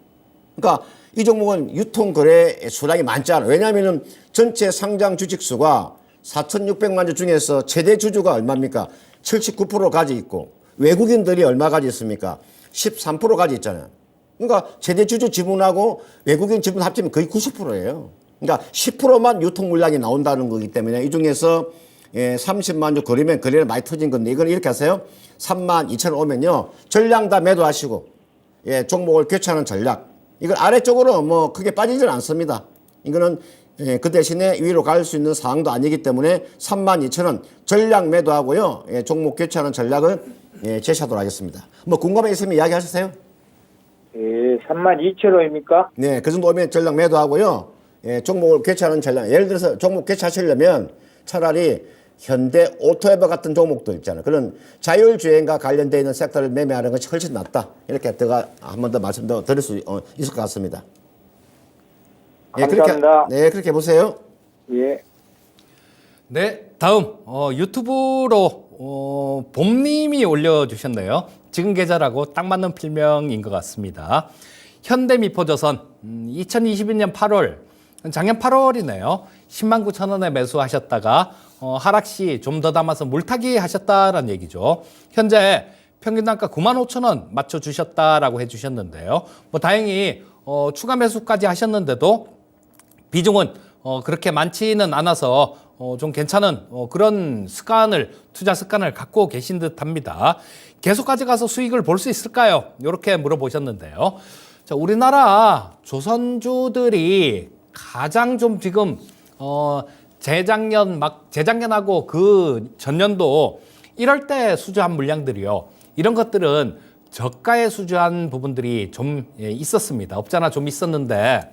그러니까 이 종목은 유통 거래 수량이 많지 않아요. 왜냐하면은 전체 상장 주식 수가 4,600만 주 중에서 최대 주주가 얼마입니까? 79% 가지 있고 외국인들이 얼마 가지 있습니까? 13% 가지 있잖아요. 그러니까 최대 주주 지분하고 외국인 지분 합치면 거의 90%예요. 그러니까 10%만 유통 물량이 나온다는 거기 때문에 이 중에서 30만 주 거래면 거래를 많이 터진 건데, 이건 이렇게 하세요. 32,000원 오면요, 전량 다 매도하시고 종목을 교체하는 전략. 이걸 아래쪽으로 뭐 크게 빠지질 않습니다. 이거는 그 대신에 위로 갈 수 있는 상황도 아니기 때문에 32,000원 전량 매도하고요. 종목 교체하는 전략을 제시하도록 하겠습니다. 뭐 궁금한 게 있으면 이야기하세요. 예, 32,000원입니까? 네, 그 정도 오면 전량 매도하고요. 종목을 교체하는 전략. 예를 들어서 종목 교체하시려면 차라리 현대 오토에버 같은 종목도 있잖아요. 그런 자율주행과 관련되어 있는 섹터를 매매하는 것이 훨씬 낫다. 이렇게 제가 한 번 더 말씀 더 드릴 수 있을 것 같습니다. 감사합니다. 그렇게 보세요. 예. 네, 다음 유튜브로 봄님이 올려주셨네요. 지금 계좌라고 딱 맞는 필명인 것 같습니다. 현대미포조선 2022년 8월, 작년 8월이네요. 10만 9천 원에 매수하셨다가 하락시 좀 더 담아서 물타기 하셨다라는 얘기죠. 현재 평균 단가 9만 5천 원 맞춰주셨다라고 해주셨는데요. 뭐 다행히 추가 매수까지 하셨는데도 비중은 그렇게 많지는 않아서 좀 괜찮은 그런 투자 습관을 갖고 계신 듯 합니다. 계속 가져가서 수익을 볼 수 있을까요? 이렇게 물어보셨는데요. 자, 우리나라 조선주들이 가장 좀 지금 재작년하고 그 전년도 이럴 때 수주한 물량들이요. 이런 것들은 저가에 수주한 부분들이 좀 있었습니다. 없잖아 좀 있었는데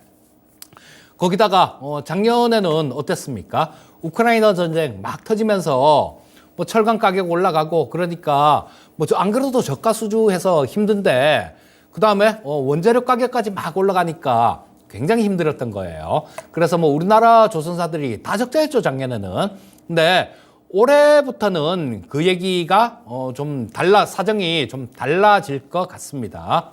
거기다가 작년에는 어땠습니까? 우크라이나 전쟁 막 터지면서 뭐 철강 가격 올라가고 그러니까 뭐 안 그래도 저가 수주해서 힘든데 그 다음에 원재료 가격까지 막 올라가니까 굉장히 힘들었던 거예요. 그래서 뭐 우리나라 조선사들이 다 적자였죠 작년에는. 근데 올해부터는 그 얘기가 좀 사정이 좀 달라질 것 같습니다.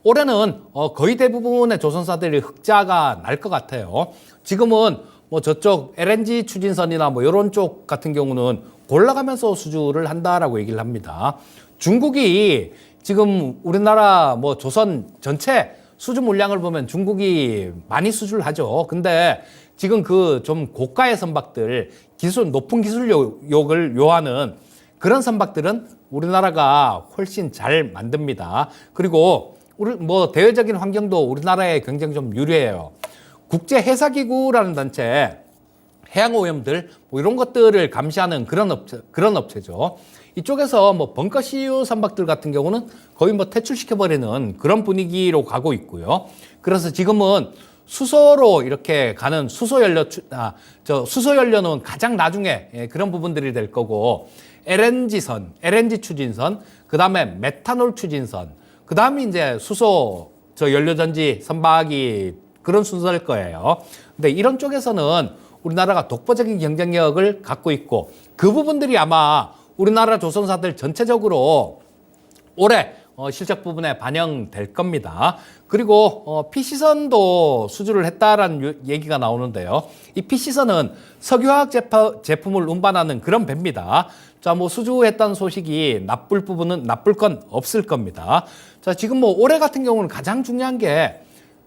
올해는 거의 대부분의 조선사들이 흑자가 날 것 같아요. 지금은 뭐 저쪽 LNG 추진선이나 뭐 이런 쪽 같은 경우는 올라가면서 수주를 한다라고 얘기를 합니다. 중국이 지금 우리나라 뭐 조선 전체 수주 물량을 보면 중국이 많이 수주를 하죠. 근데 지금 그 좀 고가의 선박들, 높은 기술력을 요하는 그런 선박들은 우리나라가 훨씬 잘 만듭니다. 그리고 뭐 대외적인 환경도 우리나라에 굉장히 좀 유리해요. 국제해사기구라는 단체, 해양오염들 뭐 이런 것들을 감시하는 그런 업체죠. 이쪽에서 뭐 벙커CU 선박들 같은 경우는 거의 뭐 퇴출시켜버리는 그런 분위기로 가고 있고요. 그래서 지금은 수소로 이렇게 가는 수소연료는 가장 나중에 그런 부분들이 될 거고, LNG 추진선, 그 다음에 메탄올 추진선, 그 다음에 이제 연료전지 선박이 그런 순서일 거예요. 근데 이런 쪽에서는 우리나라가 독보적인 경쟁력을 갖고 있고, 그 부분들이 아마 우리나라 조선사들 전체적으로 올해 실적 부분에 반영될 겁니다. 그리고 PC선도 수주를 했다라는 얘기가 나오는데요. 이 PC선은 석유화학 제품을 운반하는 그런 배입니다. 자, 뭐 수주했다는 소식이 나쁠 건 없을 겁니다. 자, 지금 뭐 올해 같은 경우는 가장 중요한 게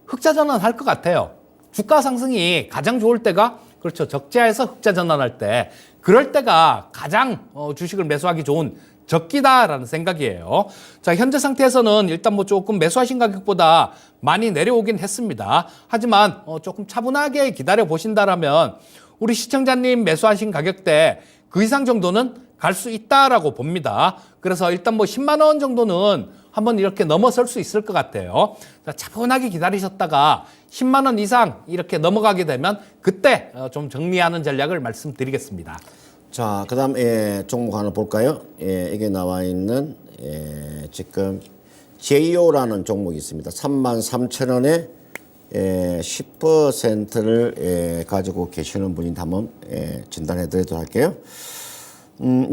흑자 전환할 것 같아요. 주가 상승이 가장 좋을 때가 그렇죠. 적자에서 흑자 전환할 때, 그럴 때가 가장 주식을 매수하기 좋은 적기다라는 생각이에요. 자, 현재 상태에서는 일단 뭐 조금 매수하신 가격보다 많이 내려오긴 했습니다. 하지만 조금 차분하게 기다려 보신다라면 우리 시청자님 매수하신 가격대 그 이상 정도는 갈 수 있다라고 봅니다. 그래서 일단 뭐 10만 원 정도는 한번 이렇게 넘어설 수 있을 것 같아요. 자, 차분하게 기다리셨다가 10만 원 이상 이렇게 넘어가게 되면 그때 좀 정리하는 전략을 말씀드리겠습니다. 자, 그 다음 종목 하나 볼까요? 이게 나와 있는 지금 JO라는 종목이 있습니다. 33,000원에 10%를 가지고 계시는 분인데 한번 진단해 드리도록 할게요.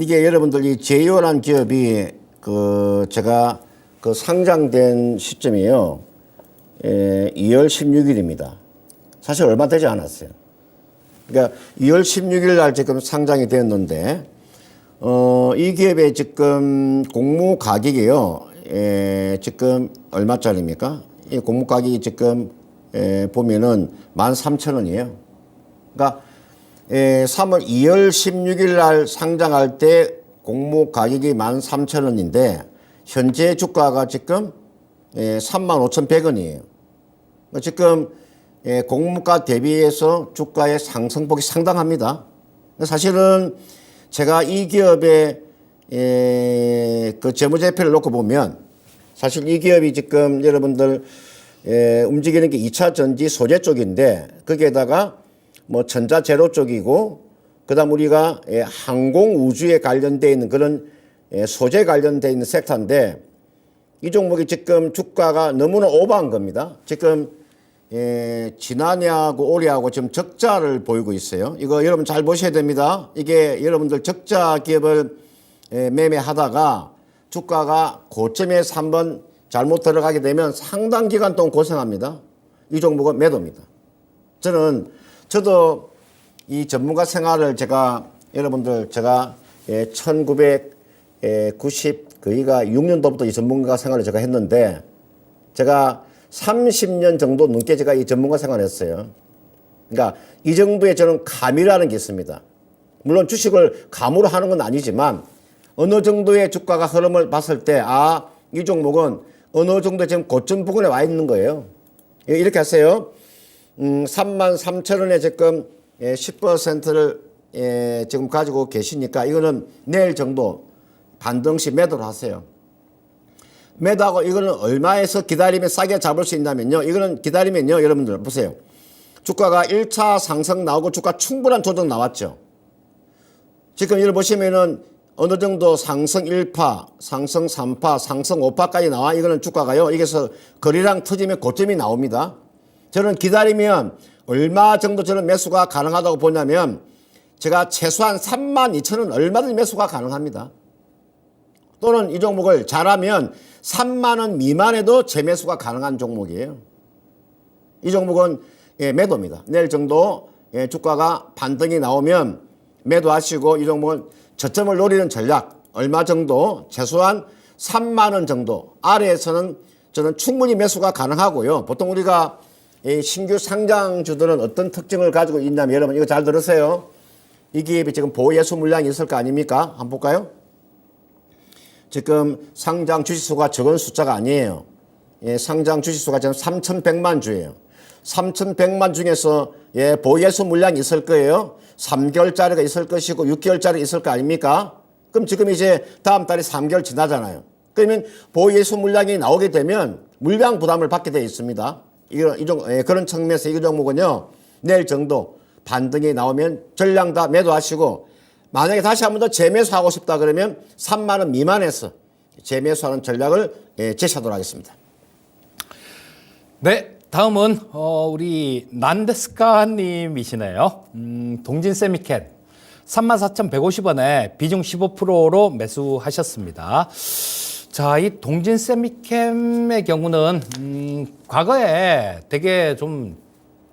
이게 여러분들 이 JO라는 기업이 제가 상장된 시점이에요. 2월 16일입니다. 사실 얼마 되지 않았어요. 그러니까 2월 16일 날 지금 상장이 되었는데, 이 기업의 지금 공모 가격이요. 지금 얼마짜리입니까? 이 공모 가격이 지금 보면은 13,000원이에요. 그러니까 2월 16일 날 상장할 때 공모 가격이 13,000원인데 현재 주가가 지금 35,100원이에요. 지금 공모가 대비해서 주가의 상승폭이 상당합니다. 사실은 제가 이 기업의 그 재무제표를 놓고 보면 사실 이 기업이 지금 여러분들 움직이는 게 2차 전지 소재 쪽인데 거기에다가 뭐 전자재료 쪽이고 그다음 우리가 항공 우주에 관련되어 있는 그런 소재 관련되어 있는 섹터인데 이 종목이 지금 주가가 너무나 오버한 겁니다. 지금 지난해하고 올해하고 지금 적자를 보이고 있어요. 이거 여러분 잘 보셔야 됩니다. 이게 여러분들 적자 기업을 매매하다가 주가가 고점에서 한번 잘못 들어가게 되면 상당 기간 동안 고생합니다. 이 종목은 매도입니다. 저도 이 전문가 생활을 제가 1990 거의가 6년도부터 이 전문가 생활을 제가 했는데 제가 30년 정도 넘게 제가 이 전문가 생활을 했어요. 그러니까 이 정도의 저는 감이라는 게 있습니다. 물론 주식을 감으로 하는 건 아니지만 어느 정도의 주가가 흐름을 봤을 때 이 종목은 어느 정도 지금 고점 부근에 와 있는 거예요. 이렇게 하세요. 33,000원에 지금 10%를 지금 가지고 계시니까 이거는 내일 정도 반등시 매도를 하세요. 매도하고 이거는 얼마에서 기다리면 싸게 잡을 수 있냐면요. 이거는 기다리면요. 여러분들 보세요. 주가가 1차 상승 나오고 주가 충분한 조정 나왔죠. 지금 이걸 보시면은 어느 정도 상승 1파, 상승 3파, 상승 5파까지 나와. 이거는 주가가요. 여기서 거리랑 터지면 고점이 나옵니다. 저는 기다리면 얼마 정도 저는 매수가 가능하다고 보냐면 제가 최소한 32,000원 얼마든지 매수가 가능합니다. 또는 이 종목을 잘하면 3만원 미만에도 재매수가 가능한 종목이에요. 이 종목은 매도입니다. 내일 정도 주가가 반등이 나오면 매도하시고 이 종목은 저점을 노리는 전략 얼마 정도 최소한 3만원 정도 아래에서는 저는 충분히 매수가 가능하고요. 보통 우리가 신규 상장주들은 어떤 특징을 가지고 있냐면 여러분 이거 잘 들으세요. 이 기업이 지금 보유예수 물량이 있을 거 아닙니까? 한번 볼까요? 지금 상장 주식수가 적은 숫자가 아니에요. 상장 주식수가 지금 3,100만 주예요. 3,100만 중에서 보유예수 물량이 있을 거예요. 3개월짜리가 있을 것이고 6개월짜리 있을 거 아닙니까? 그럼 지금 이제 다음 달에 3개월 지나잖아요. 그러면 보유예수 물량이 나오게 되면 물량 부담을 받게 되어 있습니다. 그런 측면에서 이 종목은요. 내일 정도 반등이 나오면 전량 다 매도하시고 만약에 다시 한 번 더 재매수하고 싶다 그러면 3만 원 미만에서 재매수하는 전략을 제시하도록 하겠습니다. 네, 다음은 우리 난데스카님이시네요. 동진 세미캔 34,150원에 비중 15%로 매수하셨습니다. 자, 이 동진 세미캠의 경우는 과거에 되게 좀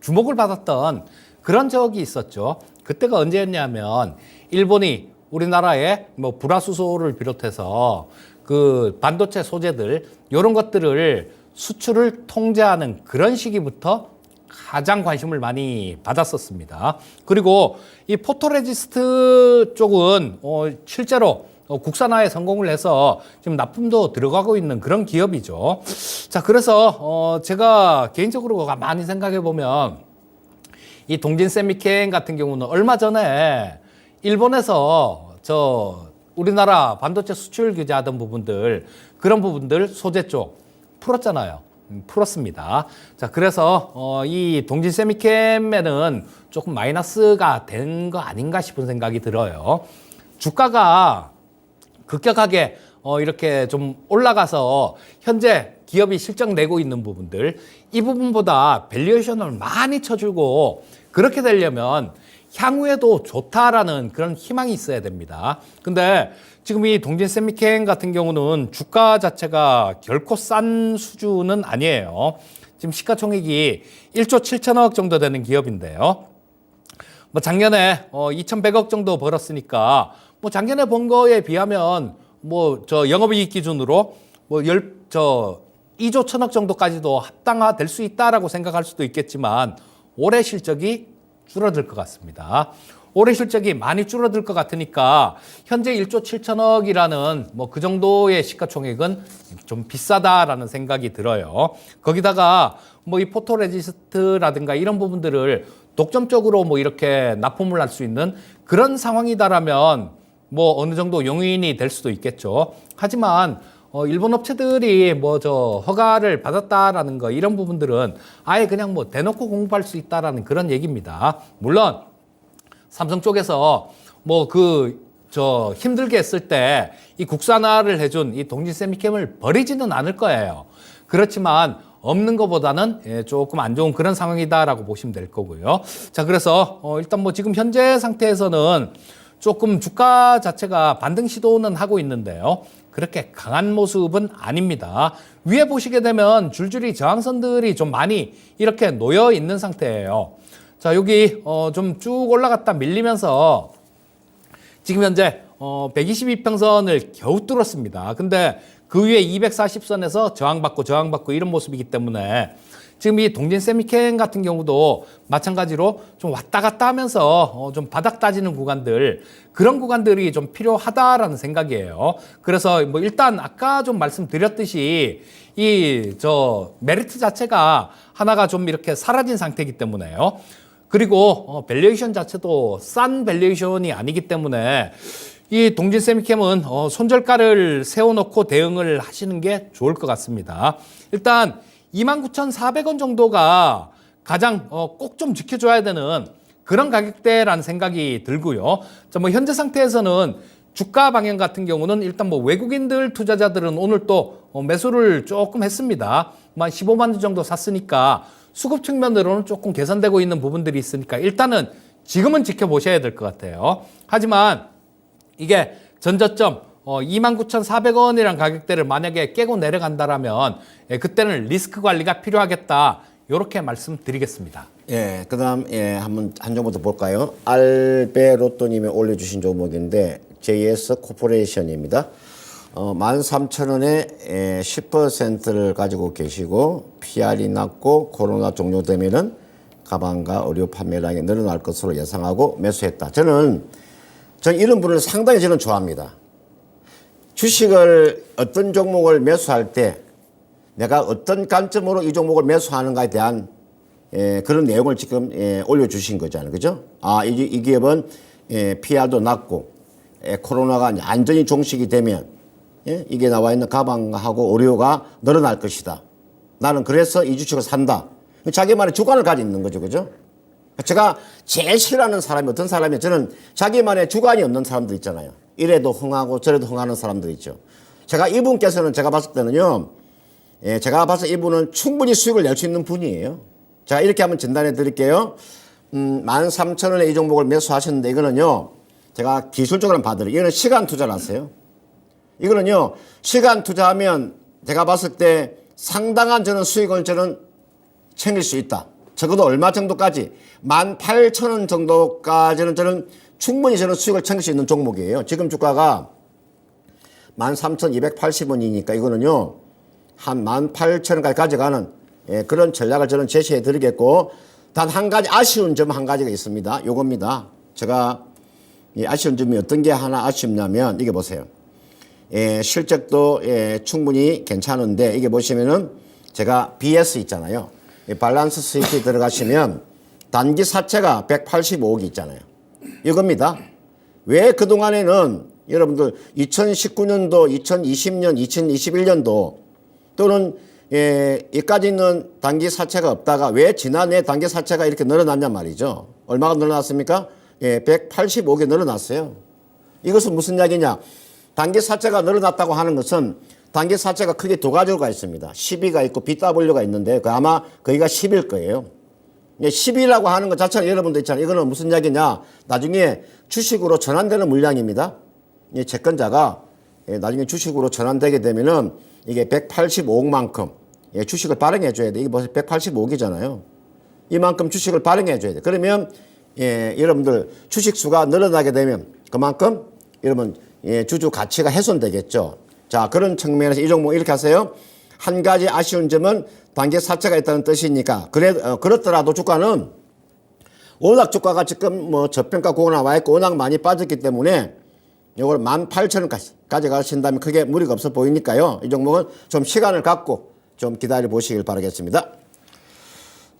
주목을 받았던 그런 적이 있었죠. 그때가 언제였냐면 일본이 우리나라에 뭐 불화수소를 비롯해서 그 반도체 소재들 이런 것들을 수출을 통제하는 그런 시기부터 가장 관심을 많이 받았었습니다. 그리고 이 포토레지스트 쪽은 실제로 국산화에 성공을 해서 지금 납품도 들어가고 있는 그런 기업이죠. 자, 그래서 제가 개인적으로 많이 생각해 보면 이 동진 세미켄 같은 경우는 얼마 전에 일본에서 우리나라 반도체 수출 규제하던 부분들 그런 부분들 소재 쪽 풀었잖아요. 풀었습니다. 자, 그래서 이 동진 세미캠에는 조금 마이너스가 된 거 아닌가 싶은 생각이 들어요. 주가가 급격하게 이렇게 좀 올라가서 현재 기업이 실적 내고 있는 부분들 이 부분보다 밸류에이션을 많이 쳐주고 그렇게 되려면 향후에도 좋다라는 그런 희망이 있어야 됩니다. 근데 지금 이 동진 세미켄 같은 경우는 주가 자체가 결코 싼 수준은 아니에요. 지금 시가총액이 1조 7천억 정도 되는 기업인데요. 뭐 작년에 2,100억 정도 벌었으니까 뭐 작년에 번 거에 비하면 뭐 영업이익 기준으로 뭐 2조 1천억 정도까지도 합당화될 수 있다라고 생각할 수도 있겠지만 올해 실적이 줄어들 것 같습니다. 올해 실적이 많이 줄어들 것 같으니까 현재 1조 7천억이라는 뭐 그 정도의 시가총액은 좀 비싸다라는 생각이 들어요. 거기다가 뭐 이 포토레지스트라든가 이런 부분들을 독점적으로 뭐 이렇게 납품을 할 수 있는 그런 상황이다라면 뭐 어느 정도 용인이 될 수도 있겠죠. 하지만 일본 업체들이 뭐 허가를 받았다라는 거 이런 부분들은 아예 그냥 뭐 대놓고 공부할 수 있다라는 그런 얘기입니다. 물론 삼성 쪽에서 뭐 힘들게 했을 때 이 국산화를 해준 이 동진 세미캠을 버리지는 않을 거예요. 그렇지만 없는 것보다는 조금 안 좋은 그런 상황이다라고 보시면 될 거고요. 자, 그래서 일단 뭐 지금 현재 상태에서는 조금 주가 자체가 반등 시도는 하고 있는데요. 그렇게 강한 모습은 아닙니다. 위에 보시게 되면 줄줄이 저항선들이 좀 많이 이렇게 놓여 있는 상태예요. 자, 여기 좀 쭉 올라갔다 밀리면서 지금 현재 122평선을 겨우 뚫었습니다. 근데 그 위에 240선에서 저항받고 이런 모습이기 때문에 지금 이 동진 세미캠 같은 경우도 마찬가지로 좀 왔다 갔다 하면서 좀 바닥 따지는 구간들, 그런 구간들이 좀 필요하다라는 생각이에요. 그래서 뭐 일단 아까 좀 말씀드렸듯이 메리트 자체가 하나가 좀 이렇게 사라진 상태이기 때문에요. 그리고 밸류에이션 자체도 싼 밸류에이션이 아니기 때문에 이 동진 세미캠은 손절가를 세워놓고 대응을 하시는 게 좋을 것 같습니다. 일단 29,400원 정도가 가장 꼭 좀 지켜줘야 되는 그런 가격대라는 생각이 들고요. 자, 뭐 현재 상태에서는 주가 방향 같은 경우는 일단 뭐 외국인들 투자자들은 오늘 또 매수를 조금 했습니다. 한 15만 원 정도 샀으니까 수급 측면으로는 조금 개선되고 있는 부분들이 있으니까 일단은 지금은 지켜보셔야 될 것 같아요. 하지만 이게 전저점 29,400원이란 가격대를 만약에 깨고 내려간다라면 그때는 리스크 관리가 필요하겠다. 이렇게 말씀드리겠습니다. 예, 그다음 한번 한 종부터 볼까요? 알베로또님이 올려주신 종목인데 JS 코퍼레이션입니다. 13,000원에 10%를 가지고 계시고 PR이 낮고 코로나 종료되면은 가방과 의류 판매량이 늘어날 것으로 예상하고 매수했다. 저는 이런 분을 상당히 저는 좋아합니다. 주식을 어떤 종목을 매수할 때 내가 어떤 관점으로 이 종목을 매수하는가에 대한 그런 내용을 지금 올려주신 거잖아요. 그죠? 이 기업은 PR도 낮고 코로나가 완전히 종식이 되면 이게 나와 있는 가방하고 의료가 늘어날 것이다. 나는 그래서 이 주식을 산다. 자기만의 주관을 가지고 있는 거죠. 그죠? 제가 제일 싫어하는 사람이 어떤 사람이에요? 저는 자기만의 주관이 없는 사람들 있잖아요. 이래도 흥하고 저래도 흥하는 사람들 있죠. 이분께서는 제가 봤을 때는요, 제가 봐서 이분은 충분히 수익을 낼 수 있는 분이에요. 자, 이렇게 한번 진단해 드릴게요. 13,000원에 이 종목을 매수하셨는데 이거는요, 제가 기술적으로 한번 봐드릴게요. 이거는 시간 투자를 하세요. 이거는요, 시간 투자하면 제가 봤을 때 상당한 저는 수익을 저는 챙길 수 있다. 적어도 얼마 정도까지? 18,000원 정도까지는 저는 충분히 저는 수익을 챙길 수 있는 종목이에요. 지금 주가가 13,280원이니까 이거는요, 한 18,000원까지 가져가는 그런 전략을 저는 제시해 드리겠고, 단 한 가지 아쉬운 점 한 가지가 있습니다. 요겁니다. 제가 이 아쉬운 점이 어떤 게 하나 아쉽냐면, 이게 보세요. 실적도 충분히 괜찮은데, 이게 보시면은 제가 BS 있잖아요. 밸런스 스위치 들어가시면 단기 사채가 185억이 있잖아요. 이겁니다. 왜 그동안에는 여러분들 2019년도, 2020년, 2021년도 또는 여기까지 있는 단기 사채가 없다가 왜 지난해 단기 사채가 이렇게 늘어났냔 말이죠. 얼마가 늘어났습니까? 185억이 늘어났어요. 이것은 무슨 이야기냐? 단기 사채가 늘어났다고 하는 것은 단기 사채가 크게 두 가지가 있습니다. 12가 있고 BW가 있는데 아마 거기가 10일 거예요. 10이라고 하는 것 자체는 여러분도 있잖아요. 이거는 무슨 이야기냐? 나중에 주식으로 전환되는 물량입니다. 채권자가 나중에 주식으로 전환되게 되면은 이게 185억만큼 주식을 발행해 줘야 돼. 이게 벌써 185억이잖아요. 이만큼 주식을 발행해 줘야 돼. 그러면 여러분들 주식 수가 늘어나게 되면 그만큼 여러분 주주 가치가 훼손되겠죠. 자, 그런 측면에서 이 종목 이렇게 하세요. 한 가지 아쉬운 점은 단기 사채가 있다는 뜻이니까 그렇더라도 주가는 워낙 주가가 지금 뭐 저평가 구간에 나와 있고 워낙 많이 빠졌기 때문에 이걸 18,000원까지 가져가신다면 크게 무리가 없어 보이니까요. 이 종목은 좀 시간을 갖고 좀 기다려 보시길 바라겠습니다.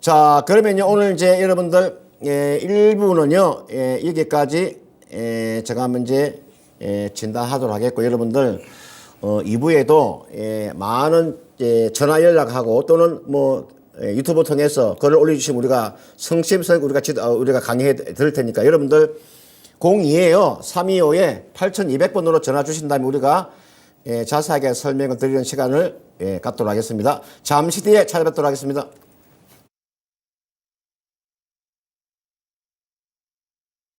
자, 그러면요 오늘 이제 여러분들 1부는요 여기까지 제가 한번 이제 진단하도록 하겠고, 여러분들 2부에도 많은 전화 연락하고 또는 뭐 유튜브 통해서 글을 올려주시면 우리가 성심성 우리가 강의해 드릴 테니까 여러분들 02에요 325에 8200번으로 전화 주신 다음에 우리가 자세하게 설명을 드리는 시간을 갖도록 하겠습니다. 잠시 뒤에 찾아뵙도록 하겠습니다.